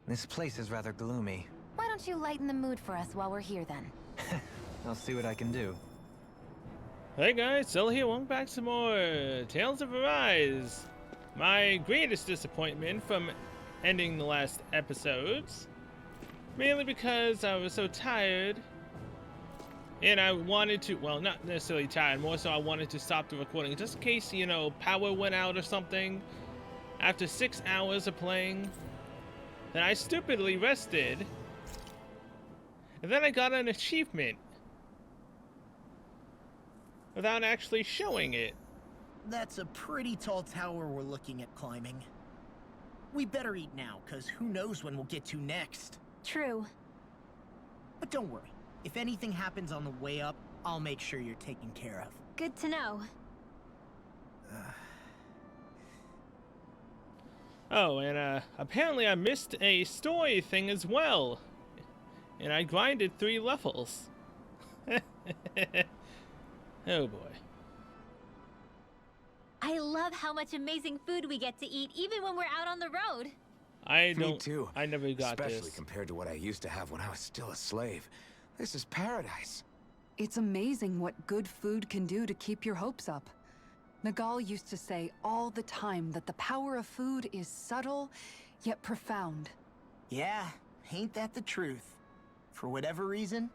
This place is rather gloomy. Why don't you lighten the mood for us while we're here then? I'll see what I can do. Hey guys, Cell here, welcome back to more Tales of Arise. My greatest disappointment from ending the last episodes, mainly because I was so tired, and I wanted to, well, not necessarily tired, more so I wanted to stop the recording, just in case, you know, power went out or something. After 6 hours of playing, then I stupidly rested, and then I got an achievement without actually showing it. That's a pretty tall tower we're looking at climbing. We better eat now, cause who knows when we'll get to next. True. But don't worry, if anything happens on the way up, I'll make sure you're taken care of. Good to know. Oh, and apparently I missed a story thing as well. And I grinded 3 levels. Oh boy. I love how much amazing food we get to eat even when we're out on the road. Me too. I never got Especially this. compared to what I used to have when I was still a slave. This is paradise. It's amazing what good food can do to keep your hopes up. Nagal used to say all the time that the power of food is subtle, yet profound. Yeah, ain't that the truth? For whatever reason,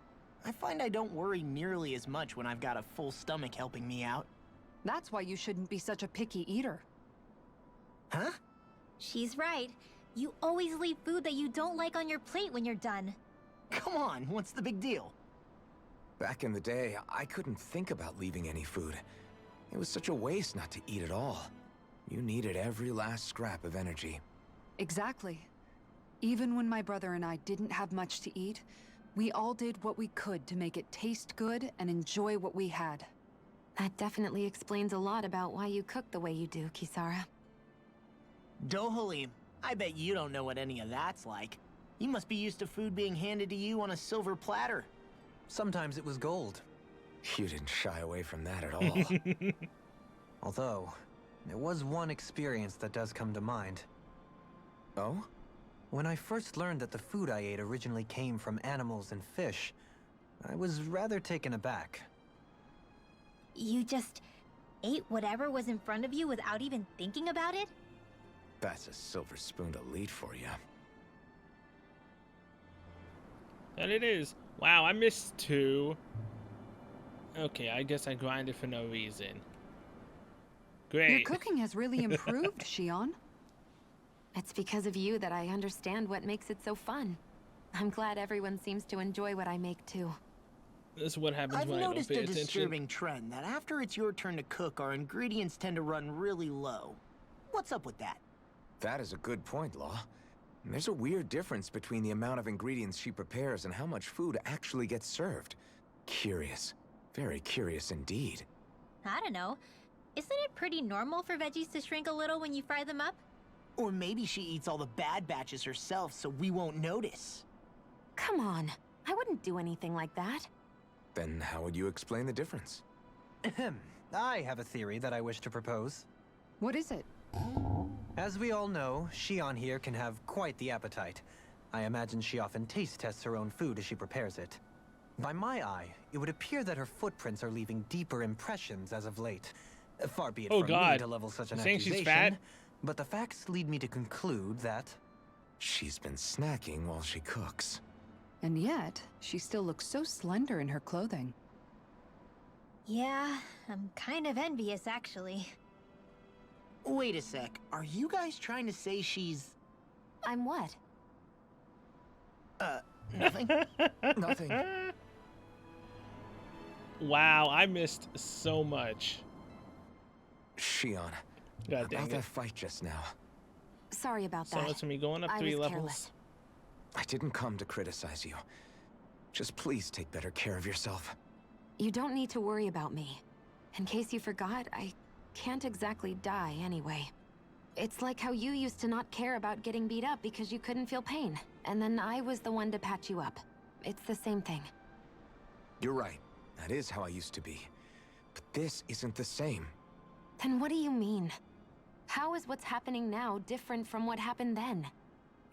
I find I don't worry nearly as much when I've got a full stomach helping me out. That's why you shouldn't be such a picky eater. Huh? She's right. You always leave food that you don't like on your plate when you're done. Come on, what's the big deal? Back in the day, I couldn't think about leaving any food. It was such a waste not to eat at all. You needed every last scrap of energy. Exactly. Even when my brother and I didn't have much to eat, we all did what we could to make it taste good and enjoy what we had. That definitely explains a lot about why you cook the way you do, Kisara. Dohalim, I bet you don't know what any of that's like. You must be used to food being handed to you on a silver platter. Sometimes it was gold. You didn't shy away from that at all. Although, there was one experience that does come to mind. Oh? When I first learned that the food I ate originally came from animals and fish, I was rather taken aback. You just ate whatever was in front of you without even thinking about it? That's a silver spoon elite for you. And it is. Wow, I missed 2. Okay, I guess I grinded for no reason. Your Great. cooking has really improved, Shion. It's because of you that I understand what makes it so fun. I'm glad everyone seems to enjoy what I make too. This is what happens I've when I don't noticed pay a attention. disturbing trend that after it's your turn to cook, our ingredients tend to run really low. What's up with that? That is a good point, Law. There's a weird difference between the amount of ingredients she prepares and how much food actually gets served. Curious. Very curious indeed. I don't know. Isn't it pretty normal for veggies to shrink a little when you fry them up? Or maybe she eats all the bad batches herself so we won't notice. Come on, I wouldn't do anything like that. Then how would you explain the difference? Ahem. I have a theory that I wish to propose. What is it? As we all know, Shion here can have quite the appetite. I imagine she often taste tests her own food as she prepares it. By my eye, it would appear that her footprints are leaving deeper impressions as of late. Far be it Oh from me God. to level such an You saying she's accusation, fat? but the facts lead me to conclude that... She's been snacking while she cooks. And yet, she still looks so slender in her clothing. Yeah, I'm kind of envious actually. Wait a sec, are you guys trying to say she's... I'm what? Nothing? Nothing. Wow, I missed so much. Shion, God dang about it. that fight just now. Sorry about So that. it's me going up I 3 was levels. careless. I didn't come to criticize you. Just please take better care of yourself. You don't need to worry about me. In case you forgot, I can't exactly die anyway. It's like how you used to not care about getting beat up because you couldn't feel pain. And then I was the one to patch you up. It's the same thing. You're right. That is how I used to be. But this isn't the same. Then what do you mean? How is what's happening now different from what happened then?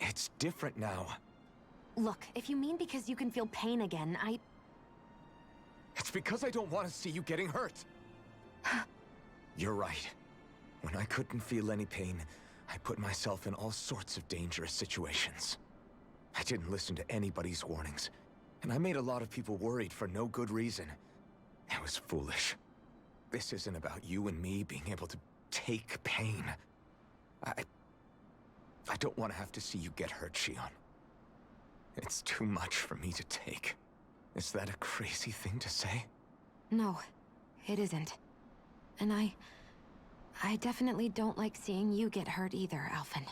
It's different now. Look, if you mean because you can feel pain again, It's because I don't want to see you getting hurt. You're right. When I couldn't feel any pain, I put myself in all sorts of dangerous situations. I didn't listen to anybody's warnings, and I made a lot of people worried for no good reason. It was foolish. This isn't about you and me being able to take pain. I don't want to have to see you get hurt, Shion. It's too much for me to take. Is that a crazy thing to say? no, it isn't. And I definitely don't like seeing you get hurt either, Alphen.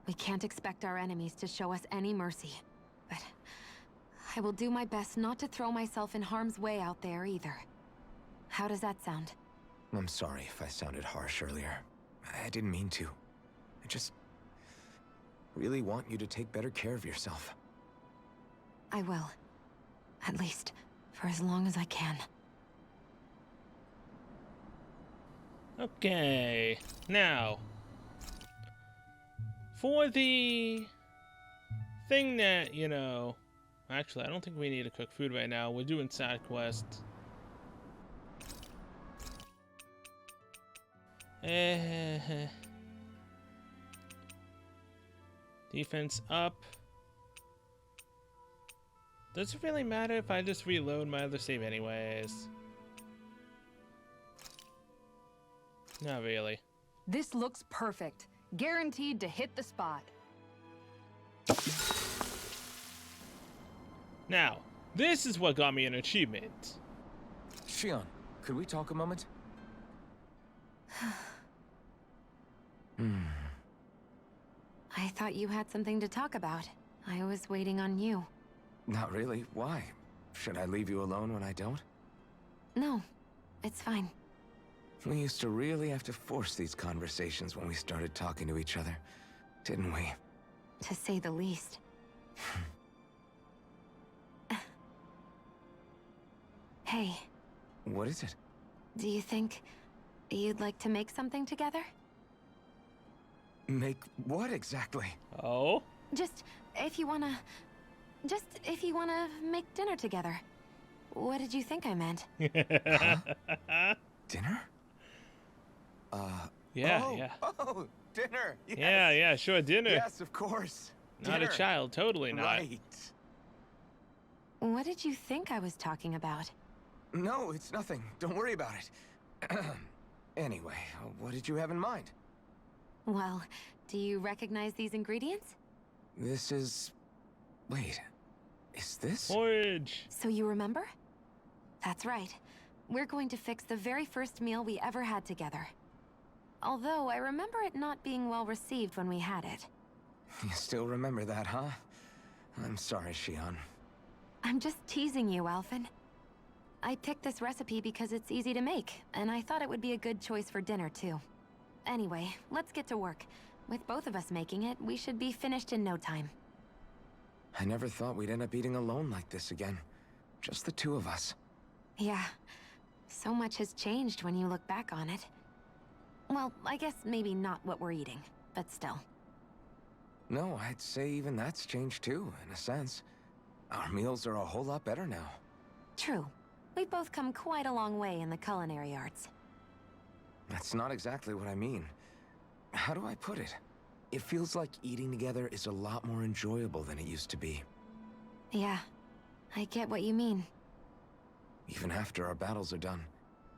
We can't expect our enemies to show us any mercy, but I will do my best not to throw myself in harm's way out there either. How does that sound? I'm sorry if I sounded harsh earlier. I didn't mean to. I just really want you to take better care of yourself. I will. At least, for as long as I can. Okay, now, for the thing that, you know, actually, I don't think we need to cook food right now. We're doing side quests. Defense up. Does it really matter if I just reload my other save anyways? Not really. This looks perfect. Guaranteed to hit the spot. Now, this is what got me an achievement. Shion, could we talk a moment? I thought you had something to talk about. I was waiting on you. Not really. Why? Should I leave you alone when I don't? No, it's fine. We used to really have to force these conversations when we started talking to each other, didn't we? To say the least. Hey, What is it? do you think you'd like to make something together? Make what exactly? Oh? Just if you wanna make dinner together. What did you think I meant? Dinner? Yeah, oh, yeah. Oh, dinner! Yes. Yeah, sure, dinner. Yes, of course. Not Dinner. a child, totally not. Right. What did you think I was talking about? No, it's nothing. Don't worry about it. Anyway, what did you have in mind? Well, do you recognize these ingredients? This is... Wait. Is this... Porridge. So you remember? That's right. We're going to fix the very first meal we ever had together. Although I remember it not being well received when we had it. You still remember that, huh? I'm sorry, Shion. I'm just teasing you, Alphen. I picked this recipe because it's easy to make, and I thought it would be a good choice for dinner, too. Anyway, let's get to work. With both of us making it, we should be finished in no time. I never thought we'd end up eating alone like this again. Just the two of us. Yeah. So much has changed when you look back on it. Well, I guess maybe not what we're eating, but still. No, I'd say even that's changed too, in a sense. Our meals are a whole lot better now. True. We've both come quite a long way in the culinary arts. That's not exactly what I mean. How do I put it? It feels like eating together is a lot more enjoyable than it used to be. Yeah, I get what you mean. Even after our battles are done,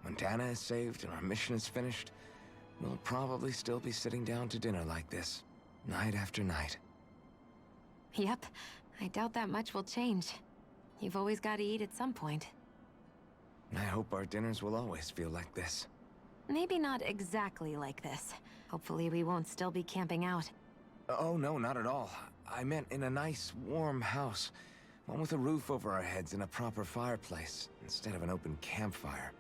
when Dana is saved and our mission is finished, we'll probably still be sitting down to dinner like this, night after night. Yep, I doubt that much will change. You've always got to eat at some point. I hope our dinners will always feel like this. Maybe not exactly like this. Hopefully we won't still be camping out. Oh, no, not at all. I meant in a nice, warm house. One with a roof over our heads and a proper fireplace, instead of an open campfire.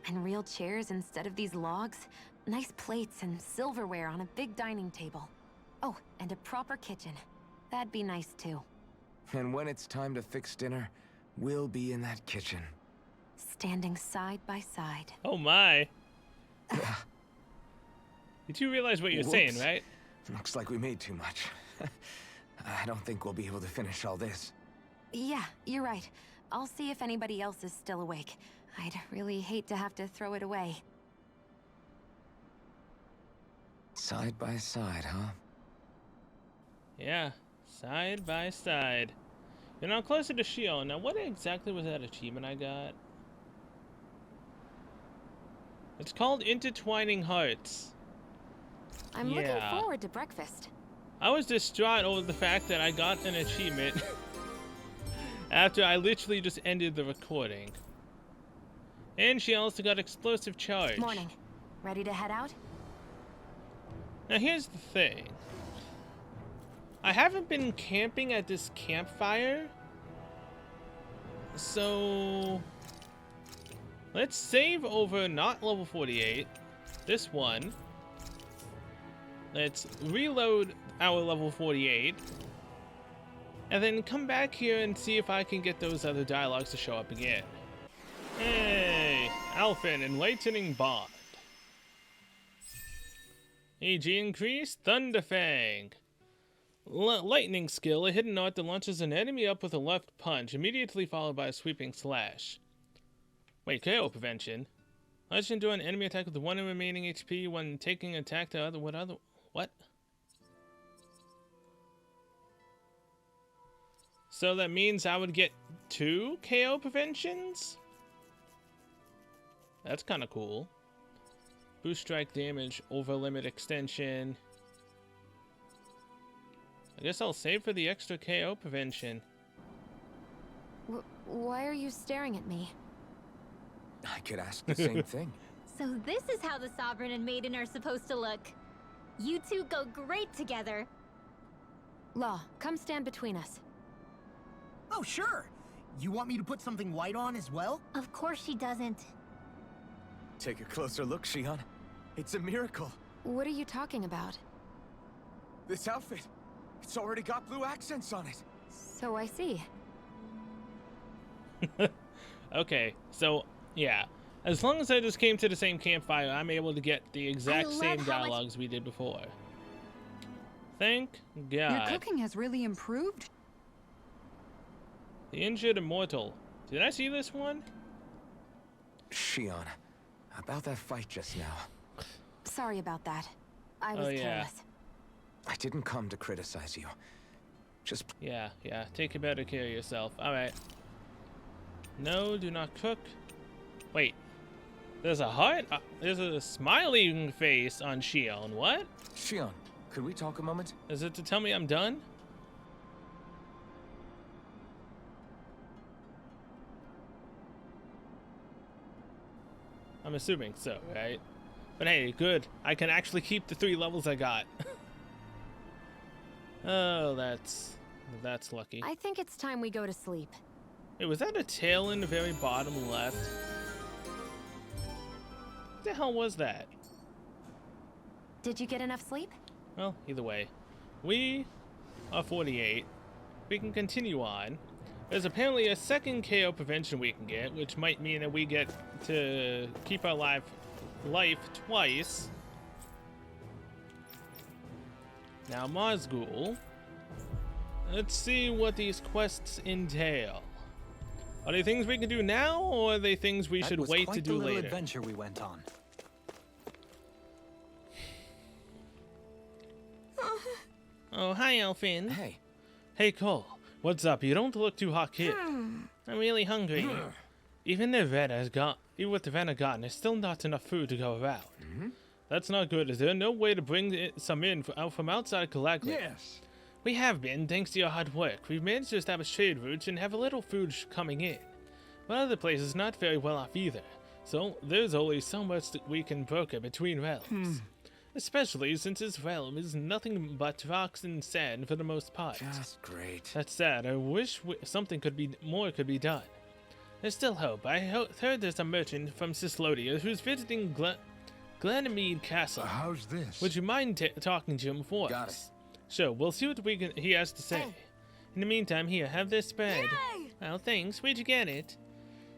And real chairs instead of these logs. Nice plates and silverware on a big dining table. Oh, and a proper kitchen. That'd be nice too. And when it's time to fix dinner, we'll be in that kitchen. Standing side by side. Oh my. Yeah. You do realize what you're saying, Whoops. right? Looks like we made too much. I don't think we'll be able to finish all this. Yeah, you're right. I'll see if anybody else is still awake. I'd really hate to have to throw it away. Side by side, huh? Yeah, side by side. You're now closer to Shion. Now, what exactly was that achievement I got? It's called Intertwining Hearts. I'm looking forward to breakfast. I was distraught over the fact that I got an achievement after I literally just ended the recording. And she also got Explosive Charge. Morning. Ready to head out? Now here's the thing. I haven't been camping at this campfire. So let's save over not level 48. This one. Let's reload our level 48. And then come back here and see if I can get those other dialogues to show up again. Hey! Alphen, Enlightening Bond. AG increase, Thunderfang. Lightning skill, a hidden art that launches an enemy up with a left punch, immediately followed by a sweeping slash. Wait, KO prevention. Let's endure an enemy attack with 1 remaining HP when taking attack to other... What? So that means I would get 2 KO preventions? That's kind of cool. Boost strike damage, over limit extension. I guess I'll save for the extra KO prevention. Why are you staring at me? I could ask the same thing. So this is how the Sovereign and Maiden are supposed to look. You two go great together. Law, come stand between us. Oh, sure. You want me to put something white on as well? Of course she doesn't. Take a closer look, Shion. It's a miracle. What are you talking about? This outfit, it's already got blue accents on it. So I see. Okay, so, yeah. As long as I just came to the same campfire, I'm able to get the exact same dialogues we did before. Thank God. Your cooking has really improved. The Injured Immortal. Did I see this one? Shion, about that fight just now. Sorry about that. I was careless. I didn't come to criticize you. Just... Yeah. Take better care of yourself. Alright. No, do not cook. Wait. There's a heart? There's a smiling face on Shion. What? Shion, could we talk a moment? Is it to tell me I'm done? I'm assuming so, right? But hey, good. I can actually keep the 3 levels I got. Oh, that's lucky. I think it's time we go to sleep. Wait, was that a tail in the very bottom left? What the hell was that? Did you get enough sleep? Well, either way. We are 48. We can continue on. There's apparently a second KO prevention we can get, which might mean that we get to keep our life twice. Now, Mazgul. Let's see what these quests entail. Are they things we can do now, or are they things we should wait to do later? That was quite the little adventure we went on. Oh, hi, Alphen. Hey. Hey, Cole. What's up? You don't look too hot, kid. I'm really hungry. Even with the Vanna gotten, there's still not enough food to go around. That's not good. Is there no way to bring some in from outside Galaglia? Yes. We have been, thanks to your hard work. We've managed to establish trade routes and have a little food coming in. But other places not very well off either. So there's only so much that we can broker between realms. Especially since this realm is nothing but rocks and sand for the most part. Just great. That's sad. I wish something could be done. There's still hope. I heard there's a merchant from Cyslodia who's visiting Glanamede Castle. How's this? Would you mind talking to him for Got us? Sure, we'll see what he has to say. Hey. In the meantime, here, have this spread. Yay! Well, thanks. Where'd you get it?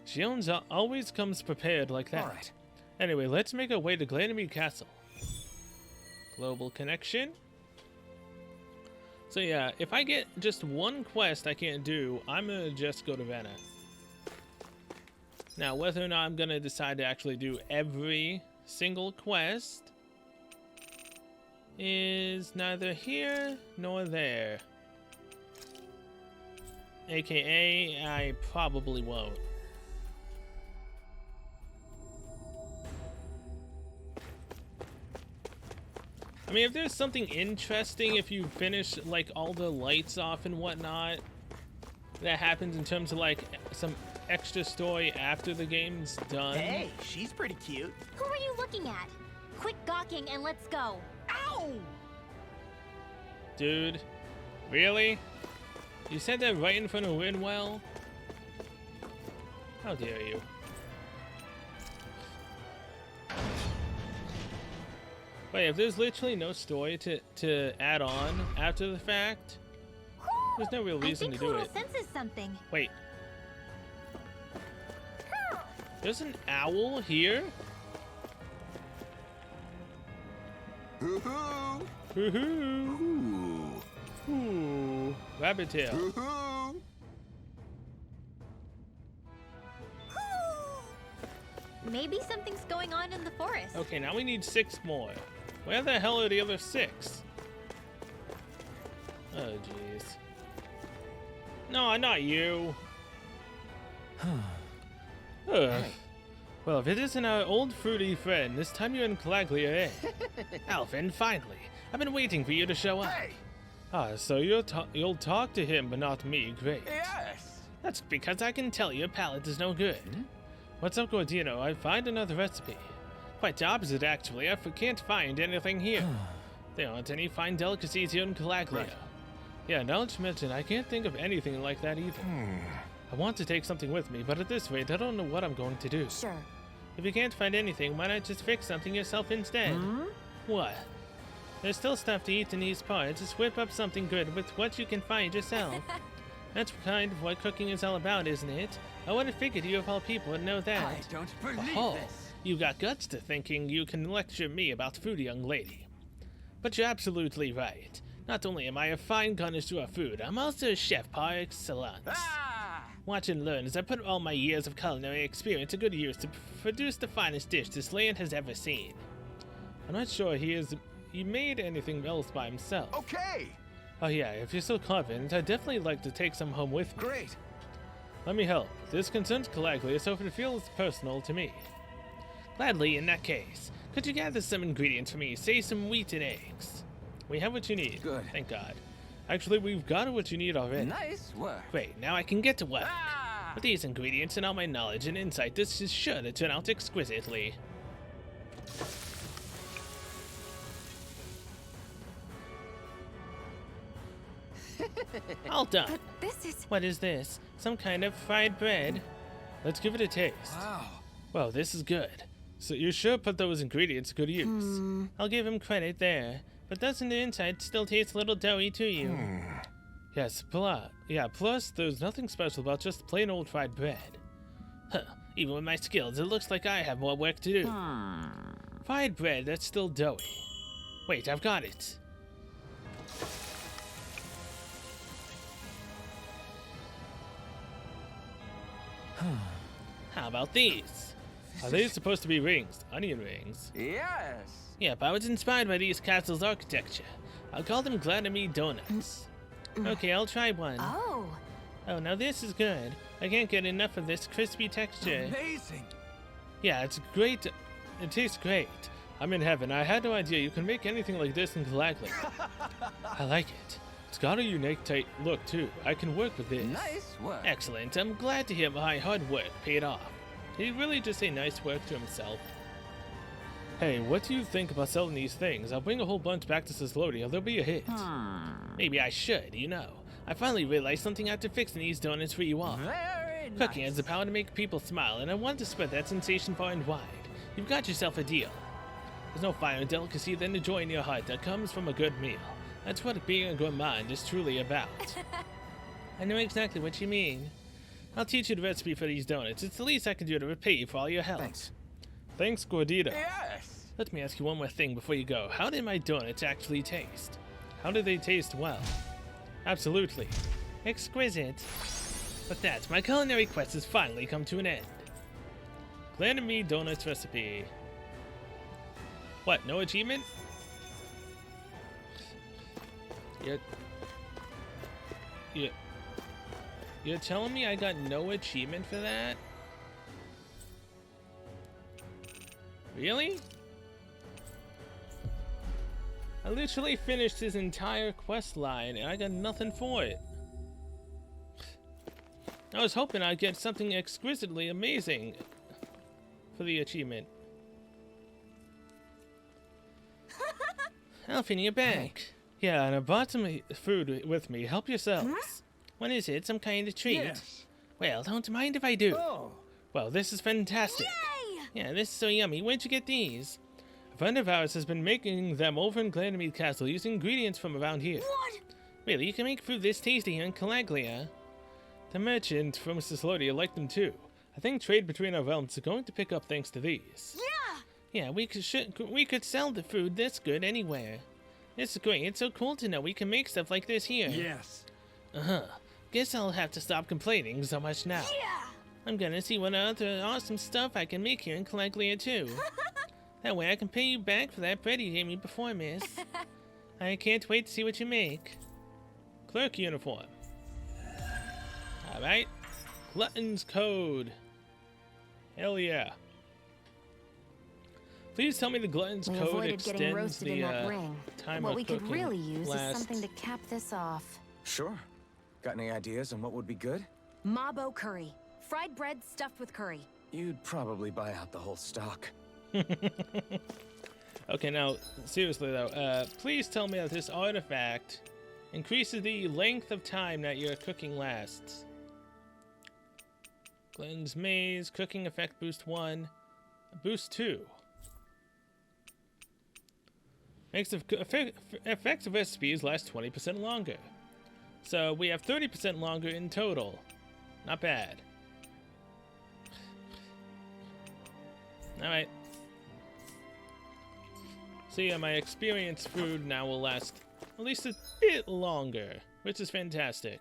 Shion's always comes prepared like that. All right. Anyway, let's make our way to Glanamede Castle. Global connection. So yeah, if I get just one quest I can't do, I'm gonna just go to Vanna. Now, whether or not I'm gonna decide to actually do every single quest is neither here nor there. AKA, I probably won't. I mean, if there's something interesting, if you finish like all the lights off and whatnot, that happens in terms of like some extra story after the game's done. Hey, she's pretty cute. Who are you looking at? Quit gawking and let's go. Ow! Dude, really? You said that right in front of Rinwell? How dare you? Wait, if there's literally no story to add on after the fact, there's no real reason to do it. I think Huro senses something. Wait. There's an owl here? Hoo-hoo! Hoo-hoo! Ooh. Rabbit tail. Hoo-hoo! Maybe something's going on in the forest. Okay, now we need 6 more. Where the hell are the other 6? Oh, jeez. No, not you. Ugh. Well, if it isn't our old fruity friend, this time you're in Calaglia, eh? Alvin, finally. I've been waiting for you to show up. Hey! Ah, so you'll talk to him, but not me. Great. Yes! That's because I can tell your palate is no good. What's up, Gordino? I find another recipe. Quite the opposite, actually. I can't find anything here. There aren't any fine delicacies here in Calaglia. Right. Yeah, now that you mention, I can't think of anything like that either. I want to take something with me, but at this rate, I don't know what I'm going to do. Sure. If you can't find anything, why not just fix something yourself instead? What? There's still stuff to eat in these parts. Just whip up something good with what you can find yourself. That's kind of what cooking is all about, isn't it? I would have figured you of all people would know that. I don't believe Oh, this! you got guts to thinking you can lecture me about food, young lady. But you're absolutely right. Not only am I a fine connoisseur of food, I'm also a chef par excellence. Ah! Watch and learn as I put all my years of culinary experience to good use to produce the finest dish this land has ever seen. I'm not sure he made anything else by himself. Okay! Oh yeah, if you're so confident, I'd definitely like to take some home with me. Great! Let me help. This concerns Calaglia, so it feels personal to me. Gladly, in that case. Could you gather some ingredients for me? Say some wheat and eggs. We have what you need. Good. Thank God. Actually, we've got what you need already. Nice work! Great, now I can get to work. Ah! With these ingredients and all my knowledge and insight, this is sure to turn out exquisitely. All done. But this is... What is this? Some kind of fried bread? Let's give it a taste. Wow! Well, this is good. So you sure put those ingredients to good use. I'll give him credit there. But doesn't the inside still taste a little doughy to you? Yes, plus there's nothing special about just plain old fried bread. Huh, even with my skills, it looks like I have more work to do. Fried bread that's still doughy. Wait, I've got it. How about these? Are they supposed to be rings? Onion rings? Yes! Yep, I was inspired by these castles' architecture. I'll call them Gladamy Donuts. Okay, I'll try one. Oh. Oh, now this is good. I can't get enough of this crispy texture. Amazing! Yeah, it's great. It tastes great. I'm in heaven. I had no idea you can make anything like this in Calaglia. I like it. It's got a unique tight look, too. I can work with this. Nice work! Excellent. I'm glad to hear my hard work paid off. He really just say nice work to himself. Hey, what do you think about selling these things? I'll bring a whole bunch back to Ciclodia. They'll be a hit. Maybe I should, you know. I finally realized something after fixing these donuts for you all. Very nice! Cooking has the power to make people smile, and I want to spread that sensation far and wide. You've got yourself a deal. There's no finer delicacy than the joy in your heart that comes from a good meal. That's what being a gourmand is truly about. I know exactly what you mean. I'll teach you the recipe for these donuts. It's the least I can do to repay you for all your help. Thanks. Thanks, Gordito. Yes! Let me ask you one more thing before you go. How did my donuts actually taste? How did they taste well? Absolutely. Exquisite. But that, my culinary quest has finally come to an end. Glanamie Donuts recipe. What, no achievement? You're telling me I got no achievement for that? Really? I literally finished his entire quest line and I got nothing for it. I was hoping I'd get something exquisitely amazing for the achievement. Alfie, you're back. Yeah, and I brought some food with me. Help yourselves. What is it? Some kind of treat? Yes. Well, don't mind if I do. Oh. Well, this is fantastic. Yay! Yeah, this is so yummy. Where'd you get these? A friend of ours has been making them over in Glanamie Castle using ingredients from around here. What? Really, you can make food this tasty here in Calaglia? The merchant from Ciclodia liked them too. I think trade between our realms is going to pick up thanks to these. Yeah! Yeah, we could sell the food this good anywhere. This is great. It's so cool to know we can make stuff like this here. Yes. Uh-huh. Guess I'll have to stop complaining so much now. Yeah! I'm gonna see what other awesome stuff I can make here in Calaglia too. That way I can pay you back for that bread you gave me before, miss. I can't wait to see what you make. Clerk uniform. Alright. Glutton's Code. Hell yeah. Please tell me the Glutton's We Code avoided getting extends roasted the in that ring. time What of we could cooking really use lasts. is something to cap this off. Sure. Got any ideas on what would be good? Mabo curry. Fried bread stuffed with curry. You'd probably buy out the whole stock. Okay, now, seriously though, please tell me that this artifact increases the length of time that your cooking lasts. Glenn's Maze, cooking effect boost 1, boost 2. Makes the effective recipes last 20% longer. So we have 30% longer in total. Not bad. Alright. So yeah, my experienced food now will last at least a bit longer, which is fantastic.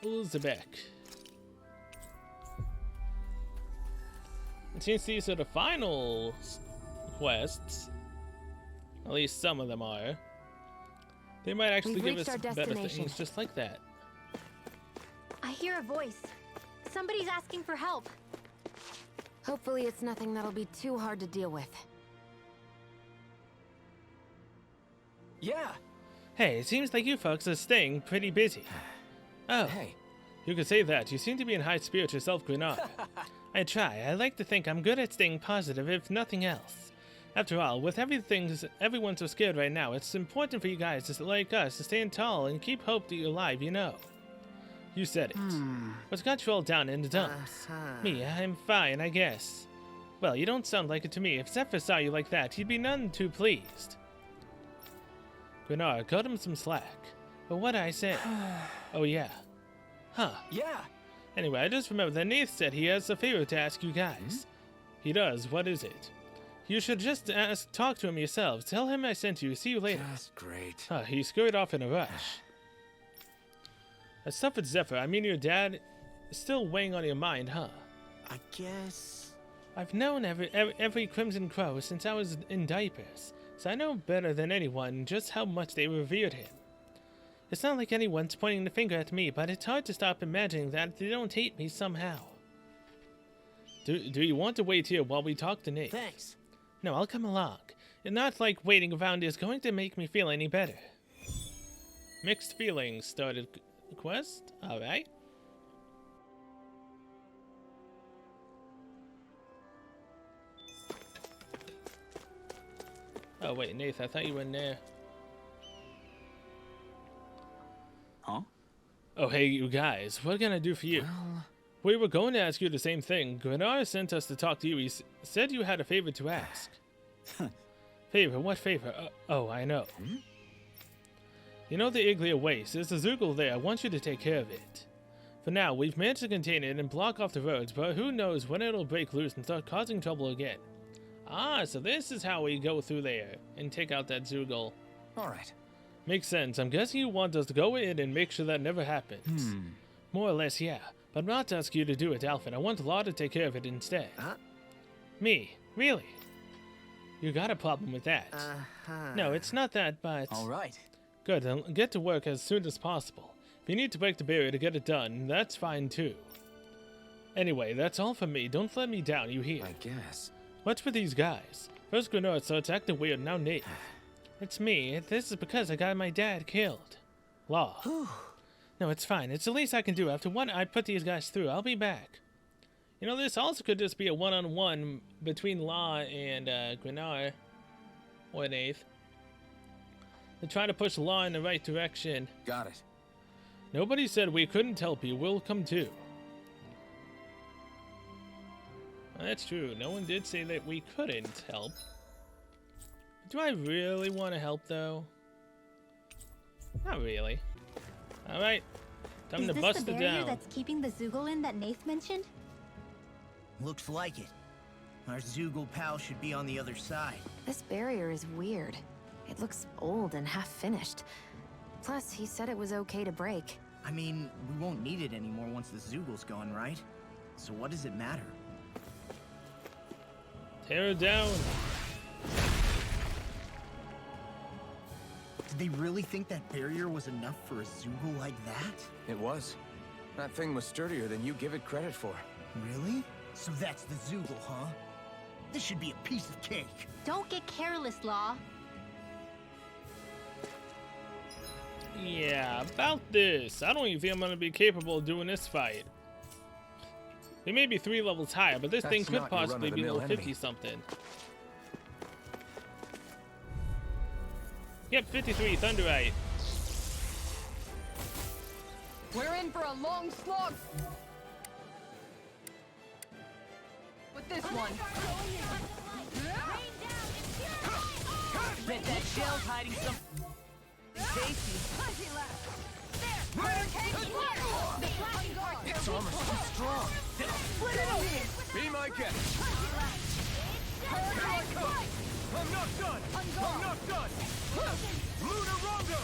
Ulzebek. And since these are the final quests, at least some of them are, they might actually We've give reached us our better destination. things just like that. I hear a voice. Somebody's asking for help. Hopefully it's nothing that'll be too hard to deal with. Yeah. Hey, it seems like you folks are staying pretty busy. Oh, Hey. you could say that. You seem to be in high spirits yourself, Grenard. I try. I like to think I'm good at staying positive, if nothing else. After all, with everyone's so scared right now, it's important for you guys like us to stand tall and keep hope that you're alive, you know. You said it. What's got you all down in the dumps? Me, I'm fine, I guess. Well, you don't sound like it to me. If Zephyr saw you like that, he'd be none too pleased. Grenard, cut him some slack. But what I said... Oh, yeah. Huh. Yeah. Anyway, I just remembered that Nath said he has a favor to ask you guys. He does. What is it? You should just talk to him yourselves. Tell him I sent you. See you later. Just great. Huh, he scurried off in a rush. That stuff with Zephyr, I mean your dad, is still weighing on your mind, huh? I guess... I've known every Crimson Crow since I was in diapers, so I know better than anyone just how much they revered him. It's not like anyone's pointing the finger at me, but it's hard to stop imagining that they don't hate me somehow. Do you want to wait here while we talk to Nate? Thanks. No, I'll come along. It's not like waiting around is going to make me feel any better. Mixed feelings started quest? Alright. Oh wait, Nath, I thought you were in there. Huh? Oh hey, you guys, what can I do for you? We were going to ask you the same thing. Grenard sent us to talk to you. He said you had a favor to ask. Favor? What favor? Oh, I know. You know the Iglia Waste. There's a Zoogle there. I want you to take care of it. For now, we've managed to contain it and block off the roads, but who knows when it'll break loose and start causing trouble again. Ah, so this is how we go through there and take out that Zoogle. All right. Makes sense. I'm guessing you want us to go in and make sure that never happens. More or less, yeah. But I'm not asking you to do it, Alfred. I want Law to take care of it instead. Me? Really? You got a problem with that? No, it's not that, but... All right. Good, then get to work as soon as possible. If you need to break the barrier to get it done, that's fine too. Anyway, that's all from me. Don't let me down, you hear? I guess. What's with these guys? First Grenard starts acting weird, now Nate. It's me. This is because I got my dad killed. Law. No, it's fine. It's the least I can do. After what I put these guys through, I'll be back. You know, this also could just be a one-on-one between Law and Grenard. Or an eighth. They're trying to push Law in the right direction. Got it. Nobody said we couldn't help you. We'll come too. That's true. No one did say that we couldn't help. Do I really want to help, though? Not really. Alright. Time to bust it down. Is this the barrier that's keeping the Zoogle in that Nath mentioned? Looks like it. Our Zoogle pal should be on the other side. This barrier is weird. It looks old and half-finished. Plus, he said it was okay to break. I mean, we won't need it anymore once the Zoogle's gone, right? So what does it matter? Tear it down. Did they really think that barrier was enough for a Zoogle like that? It was. That thing was sturdier than you give it credit for. Really? So that's the Zoogle, huh? This should be a piece of cake. Don't get careless, Law. Yeah, about this. I don't even think I'm gonna be capable of doing this fight. They may be 3 levels higher, but this thing could possibly be level 50-something. Yep, 53, Thunderite. We're in for a long slog. With this one. Bet that shell's hiding some tasty. Its armor's too strong. Be my guest. I'm not done. I'm not done. Lunar Rondo.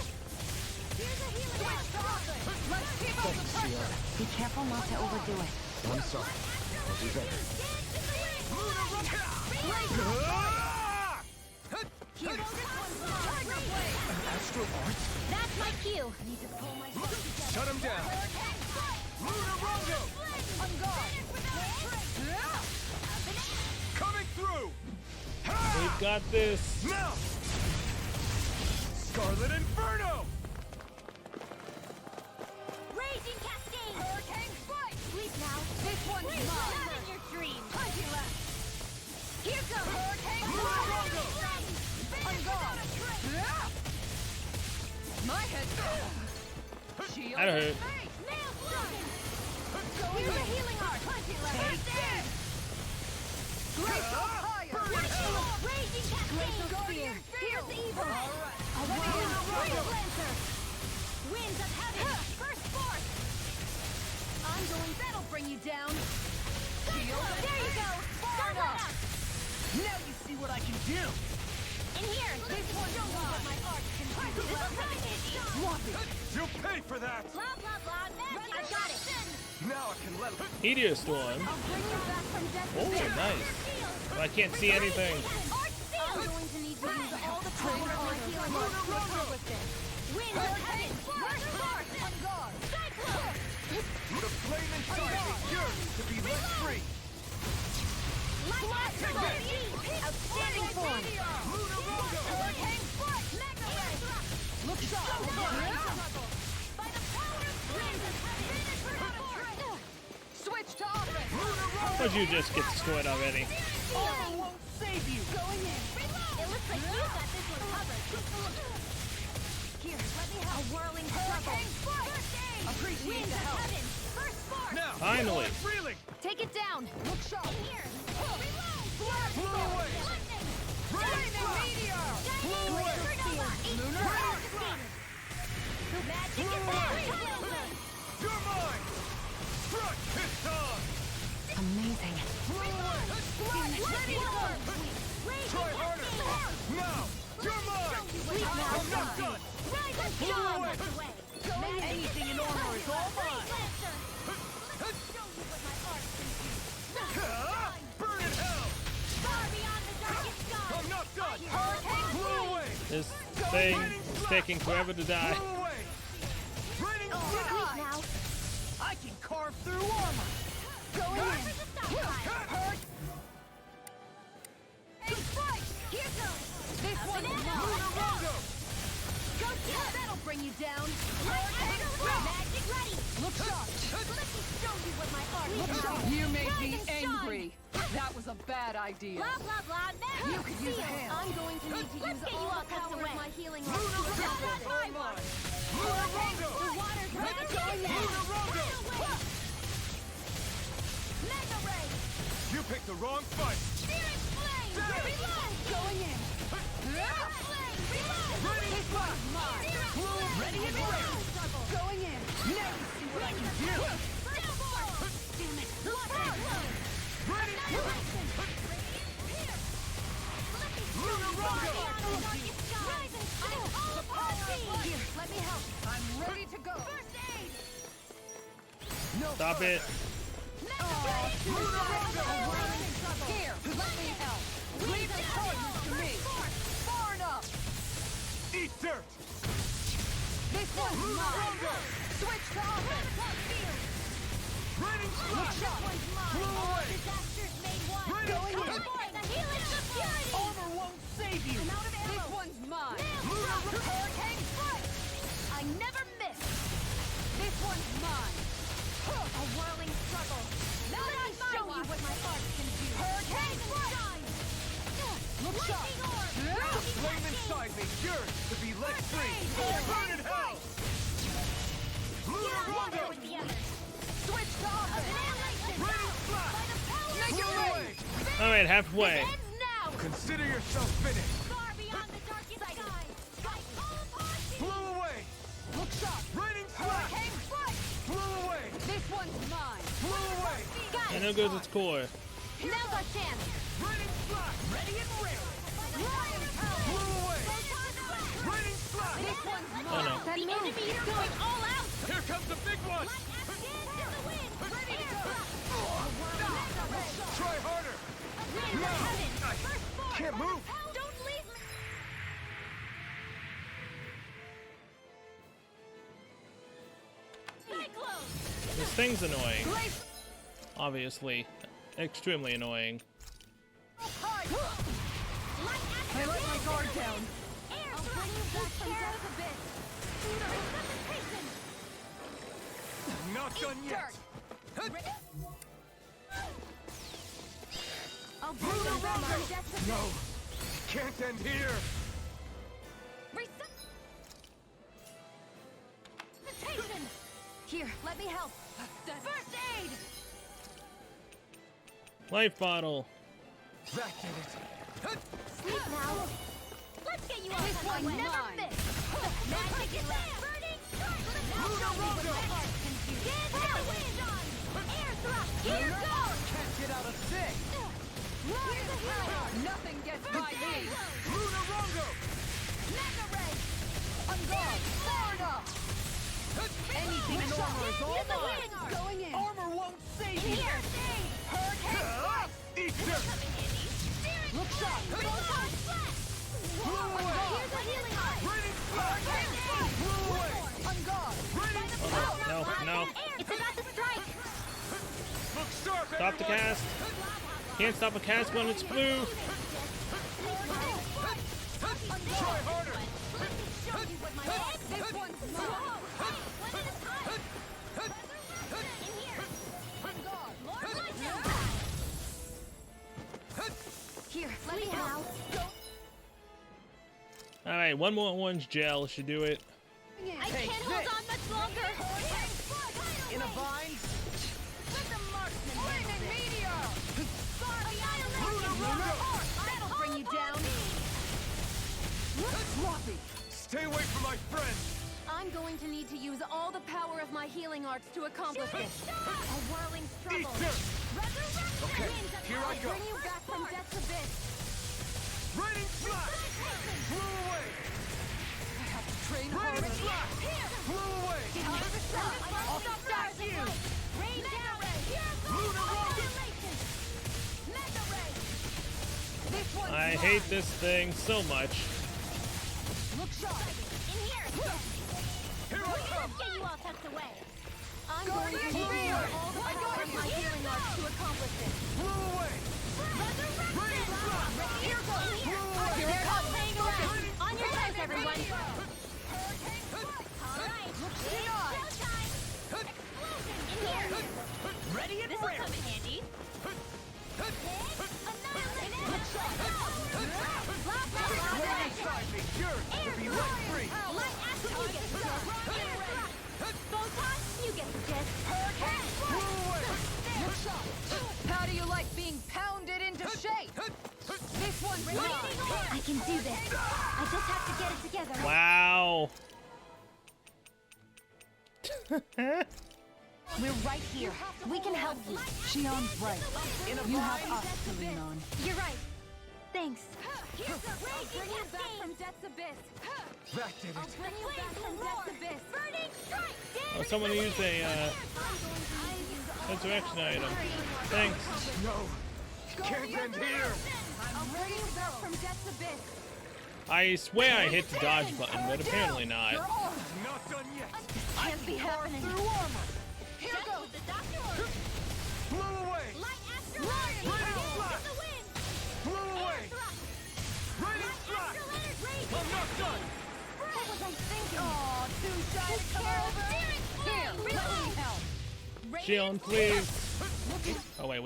Be careful not to overdo it. I'm sorry. I'll do better. Astral Arts? That's my cue. Shut him down. Lunar Rondo. Coming through. We've got this. Now. Scarlet Inferno. Raging Cascade! Hurricane Strike! Sleep now. This one's mine. Not in your dreams. Here goes Hurricane Strike! On guard! My head's shield. That hurt. Here's a healing art! Take this! Raging Cascade! Here's evil! A wild Lancer! Winds of heaven! First force! I'm going. That'll bring you down. There you go! Stop up! Now you see what I can do. In here! This one's what my art can do! This'll come in handy! You'll pay for that. Blah, blah, blah! Magic! I got it! Now I can let him. Meteor Storm. I'll bring you back from death. Oh, nice. But I can't see anything. Art seal! I'm going to need to use all the power of my healing art to recover with this. Winds of heaven! First force! On guard! Cyclone! The flame inside me yearns to be let free. Blast outstanding form! Lunar Rondo. Hurricane Strike! Mega Ray! Look sharp! By the power of winds of heaven! Switch to offense. But you just get destroyed already. Armor won't save you. Going in! Reload! It looks like you got this one covered! Here, let me help! A whirling hurricane strike! Appreciate Winds the of help. heaven! First force! Now. Finally. Reeling. Take it down. Look sharp. Here! Reload! Blast! Blew away. Lightning! Lightning meteor. Lightning! away. Supernova! Lunar Rock! Magic is there! You're mine. Strut Piston. Amazing. Reload! Blood! Ready! Try harder! Now! You're mine! I'm not done! Rise and Blew shine! away! Anything in armor is all mine! Burn in hell! Far beyond the darkest sky! I'm not done! Hurricane Blew away! This thing is taking forever to die. Blew away! Raining Weak flash! now! I can carve through armor! Going in! Hurt! Hey, fight! Here goes! This one Lunarungo! Go get! That'll bring you down. Magic ready! Look sharp! Let me show you what my art is! You made Rise me and shine. angry. That was a bad idea. Blah, blah, blah, never You could use a hand. I'm going to need to Let's use get you all all the tucked power away. of my healing Now arts. that's my mark! Lunarungo! The water's running down! Lunarungo! Mega ray! You picked the wrong fight! Spirit flame! Damn. Reload! Going in. Spirit flame! Reload! Ready? This one's mine. Spirit flame! Ready and ready. Going in. Now you see what I can do! Damn it! Water! Ready? Lunarungo! Here, let me help. I'm ready to go. First aid! Stop it. Here, let me help. Leave the charges to me. Far enough. Eat dirt! This one's mine. Switch to offense. Raining flash! Shot. Blew away! Disasters made one! Ready? Going in. For the healing security! Armor won't save you! I'm out of This ammo! one's mine. Hurricane strike! I never miss! This one's mine. A whirling struggle! Now let me show you what my art can do! Hurricane strike! Look sharp. Lightning orb! Flame inside me yearns to be let free! Burn in hell! Lunarungo! With the others! Switch to offense. Annihilation! Raining flash! By the power Make of it Blew away! All right, halfway. ends now! Consider yourself finished! Far beyond the darkest sky! I call upon thee! Blew away! Look sharp. Raining flash! Hurricane strike. Blew away! This one's mine. Blew away! Got And it! there goes its core. Now's our chance! Raining flash! Ready and ready! Blew away! Raining flash! This one's mine. Oh no. The enemy is going all out! Here comes the big one! In the wind! Ready to go! Try harder! Can't move! Don't leave me! Cyclone! This thing's annoying. Obviously. Extremely annoying. Light I let my guard down. Air thrust! Who cares a bit? Resuscitation! Not done yet! I'll bring you back from death to No! Can't end here! resuscitation! Here, let me help. First aid! Life bottle. That did it! Sleep now! Let's get you This off on one's my never mine. miss! Magic is there! Burning strike! Lunarungo! Get the wind on! Air thrust! Here goes! Can't get out of sick! Here's a healing! Nothing gets by me. Lunarungo! Mega ray! On guard. Far enough. Anything in armor is all Here's the mine! wind! Going in. Armor won't save In you! here! Hurricane strike! Eat dirt! Come in handy! Spirit Look sharp. Photon flash! Blew away! Here's a healing eye! Raining flash! Blew away! On guard. Raining No, no. It's about to strike! Look sharp, Stop the everyone! cast. Can't stop a cast when it's blue. Try harder! This one's mine. Here, let me help. All right, one more orange gel should do it. I can't hold on much longer! In a vine? Let the marksman Flaming meteor. That'll bring you down. Sloppy. Stay away from my friends! I'm going to need to use all the power of my healing arts to accomplish this. A whirling Eat struggle! dirt! Resurrection! Okay, here I go. Bring you back from death's abyss. Raining flash! Flew away! Train Raining harder. flash! Flew away! I'll stop you! Rain down! Lunar rocket! Mega ray! This one's I hate this thing so much. Look sharp. In here! Here I come! Get you all tucked away! I'm going to use all the power of my healing arts to accomplish this. Flew away! Raining flash! Here goes! Flew away! You're not playing around! On your toes, everyone! Alright! Showtime! Explosion! In here! Ready and This'll ready! come in handy! Right inside me! Yours to be let free! Light Astro, you get the Photon, you get the gist. Flew away! How do you like being pounded into shape? This one's mine. I can do this. I just have to get it together. Wow. We're right here. We can help you. Shion's right. You have us to lean on. You're right. Thanks. I'll bring you back from Death's Abyss. That did I'll it! bring you back from Death's Abyss. Burning strike! Oh, someone used a resurrection item. Thanks. No! Can't end here! I'll bring you back from Death's Abyss. I swear I hit the dodge button, but apparently not. Not done yet! Can't be happening. Through armor! Here goes the doctor! Flew away! Light Astro Raining flash! the wind! Flew away! Raining flash! I'm not done! What was I thinking? Aw, too shy to come over. Here, let me help. Shion, please. Oh wait,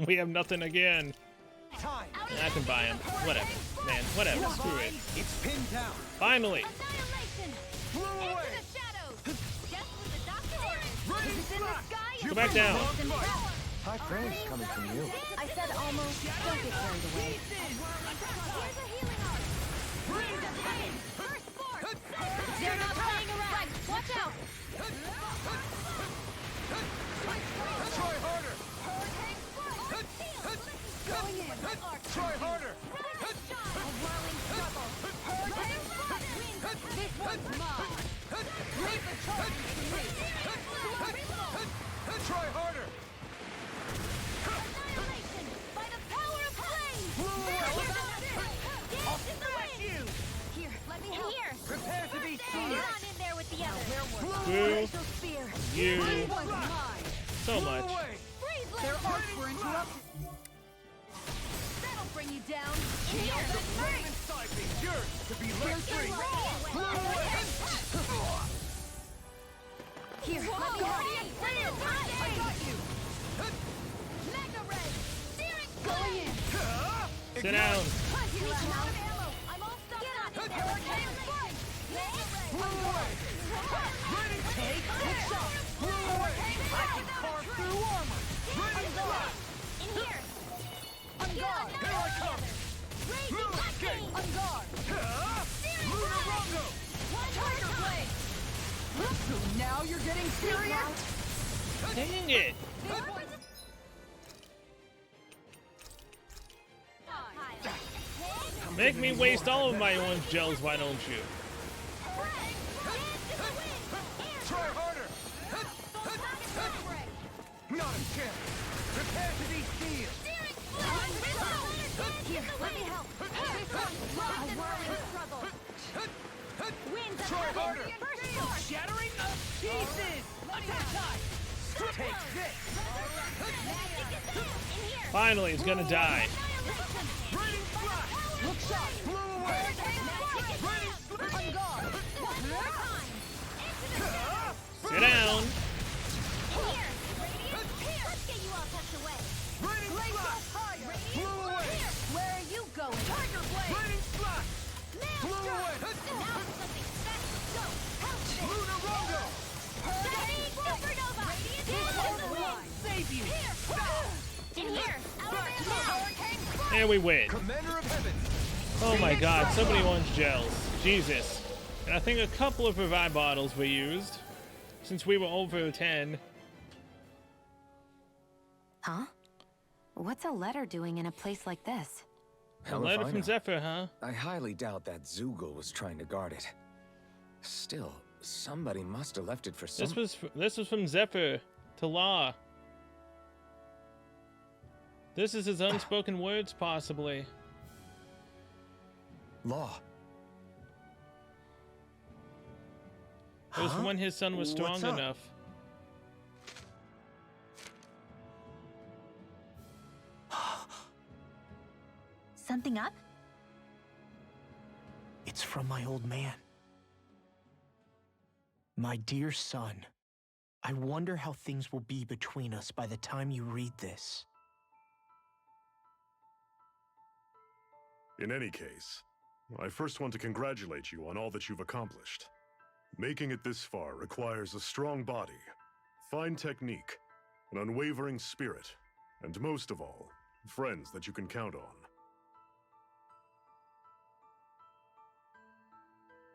we have nothing again. Time! I can buy him. Whatever, man. Whatever. Screw it. It's pinned down! Finally. Annihilation! Flew Into away! the shadows! Just with the doctor! Raining flash! Go back down. High praise coming from you. I said almost. Don't get carried away. Here's a healing art! Bring the pain! First force! They're not playing around! Watch out! Try harder! Going in! Try harder! A whirling trouble! This one's mine. Leave the charges to me. Try harder! Annihilation! By the power of flame! Flew away! Dance in the wind! You! Here, let me help. Here! Prepare to be Get seen! on in there with the others! Screw Spear! you This one's mine. so Flew much. away! Freeze Their left! arts were interrupted. That'll bring you down! In here! Flame inside me! Yours to be let free! Flew away! Here, let me help. I got you. Mega ray! Steering Going in. Sit down. I'm all stuck. Get on in there. Hurricane strike! Flew away! Ready! Take this shot! Flew away! I can carve through armor! Ready! Flash! In here! On guard. Here I come! Raging Moon escape! lightning! On guard. Lunar Rongo! Tiger blade. So now you're getting serious? Dang it. Make me waste all of my orange gels, why don't you? Try harder! Not a chance! Prepare to be sealed! Here, let me help. A whirling trouble. Winds of Try heaven. harder! First force. Shattering of pieces! Attack time! Take this! Magic is out. In here. Finally, it's gonna die. Annihilation. Raining flash! Look sharp. Flew away! Magic is Raining out. flash! On guard. One more time. Into the shadows. Sit down. In here. Radiant. Here. Let's get you all tucked away. Raining flash! Flew away! Where are you going? Tiger blade. Raining splash! Nail Flew strike. away! Now for something special. Go. Help this. Lunar Rongo! Shining supernova. Radiant is the wind. Save you! Here. In here. Out of ammo. Hurricane strike. And we win. Commander of Heaven! Oh my god, so many orange gels. Jesus. And I think a couple of revive bottles were used, since we were over 10. Huh? What's a letter doing in a place like this? A Hell if letter I from know. Zephyr, huh? I highly doubt that Zoogle was trying to guard it. Still, somebody must have left it for some... This was from Zephyr to Law. This is his unspoken words, possibly. Law. It was Huh? when his son was strong What's up? enough. Something up? It's from my old man. My dear son, I wonder how things will be between us by the time you read this. In any case, I first want to congratulate you on all that you've accomplished. Making it this far requires a strong body, fine technique, an unwavering spirit, and most of all, friends that you can count on.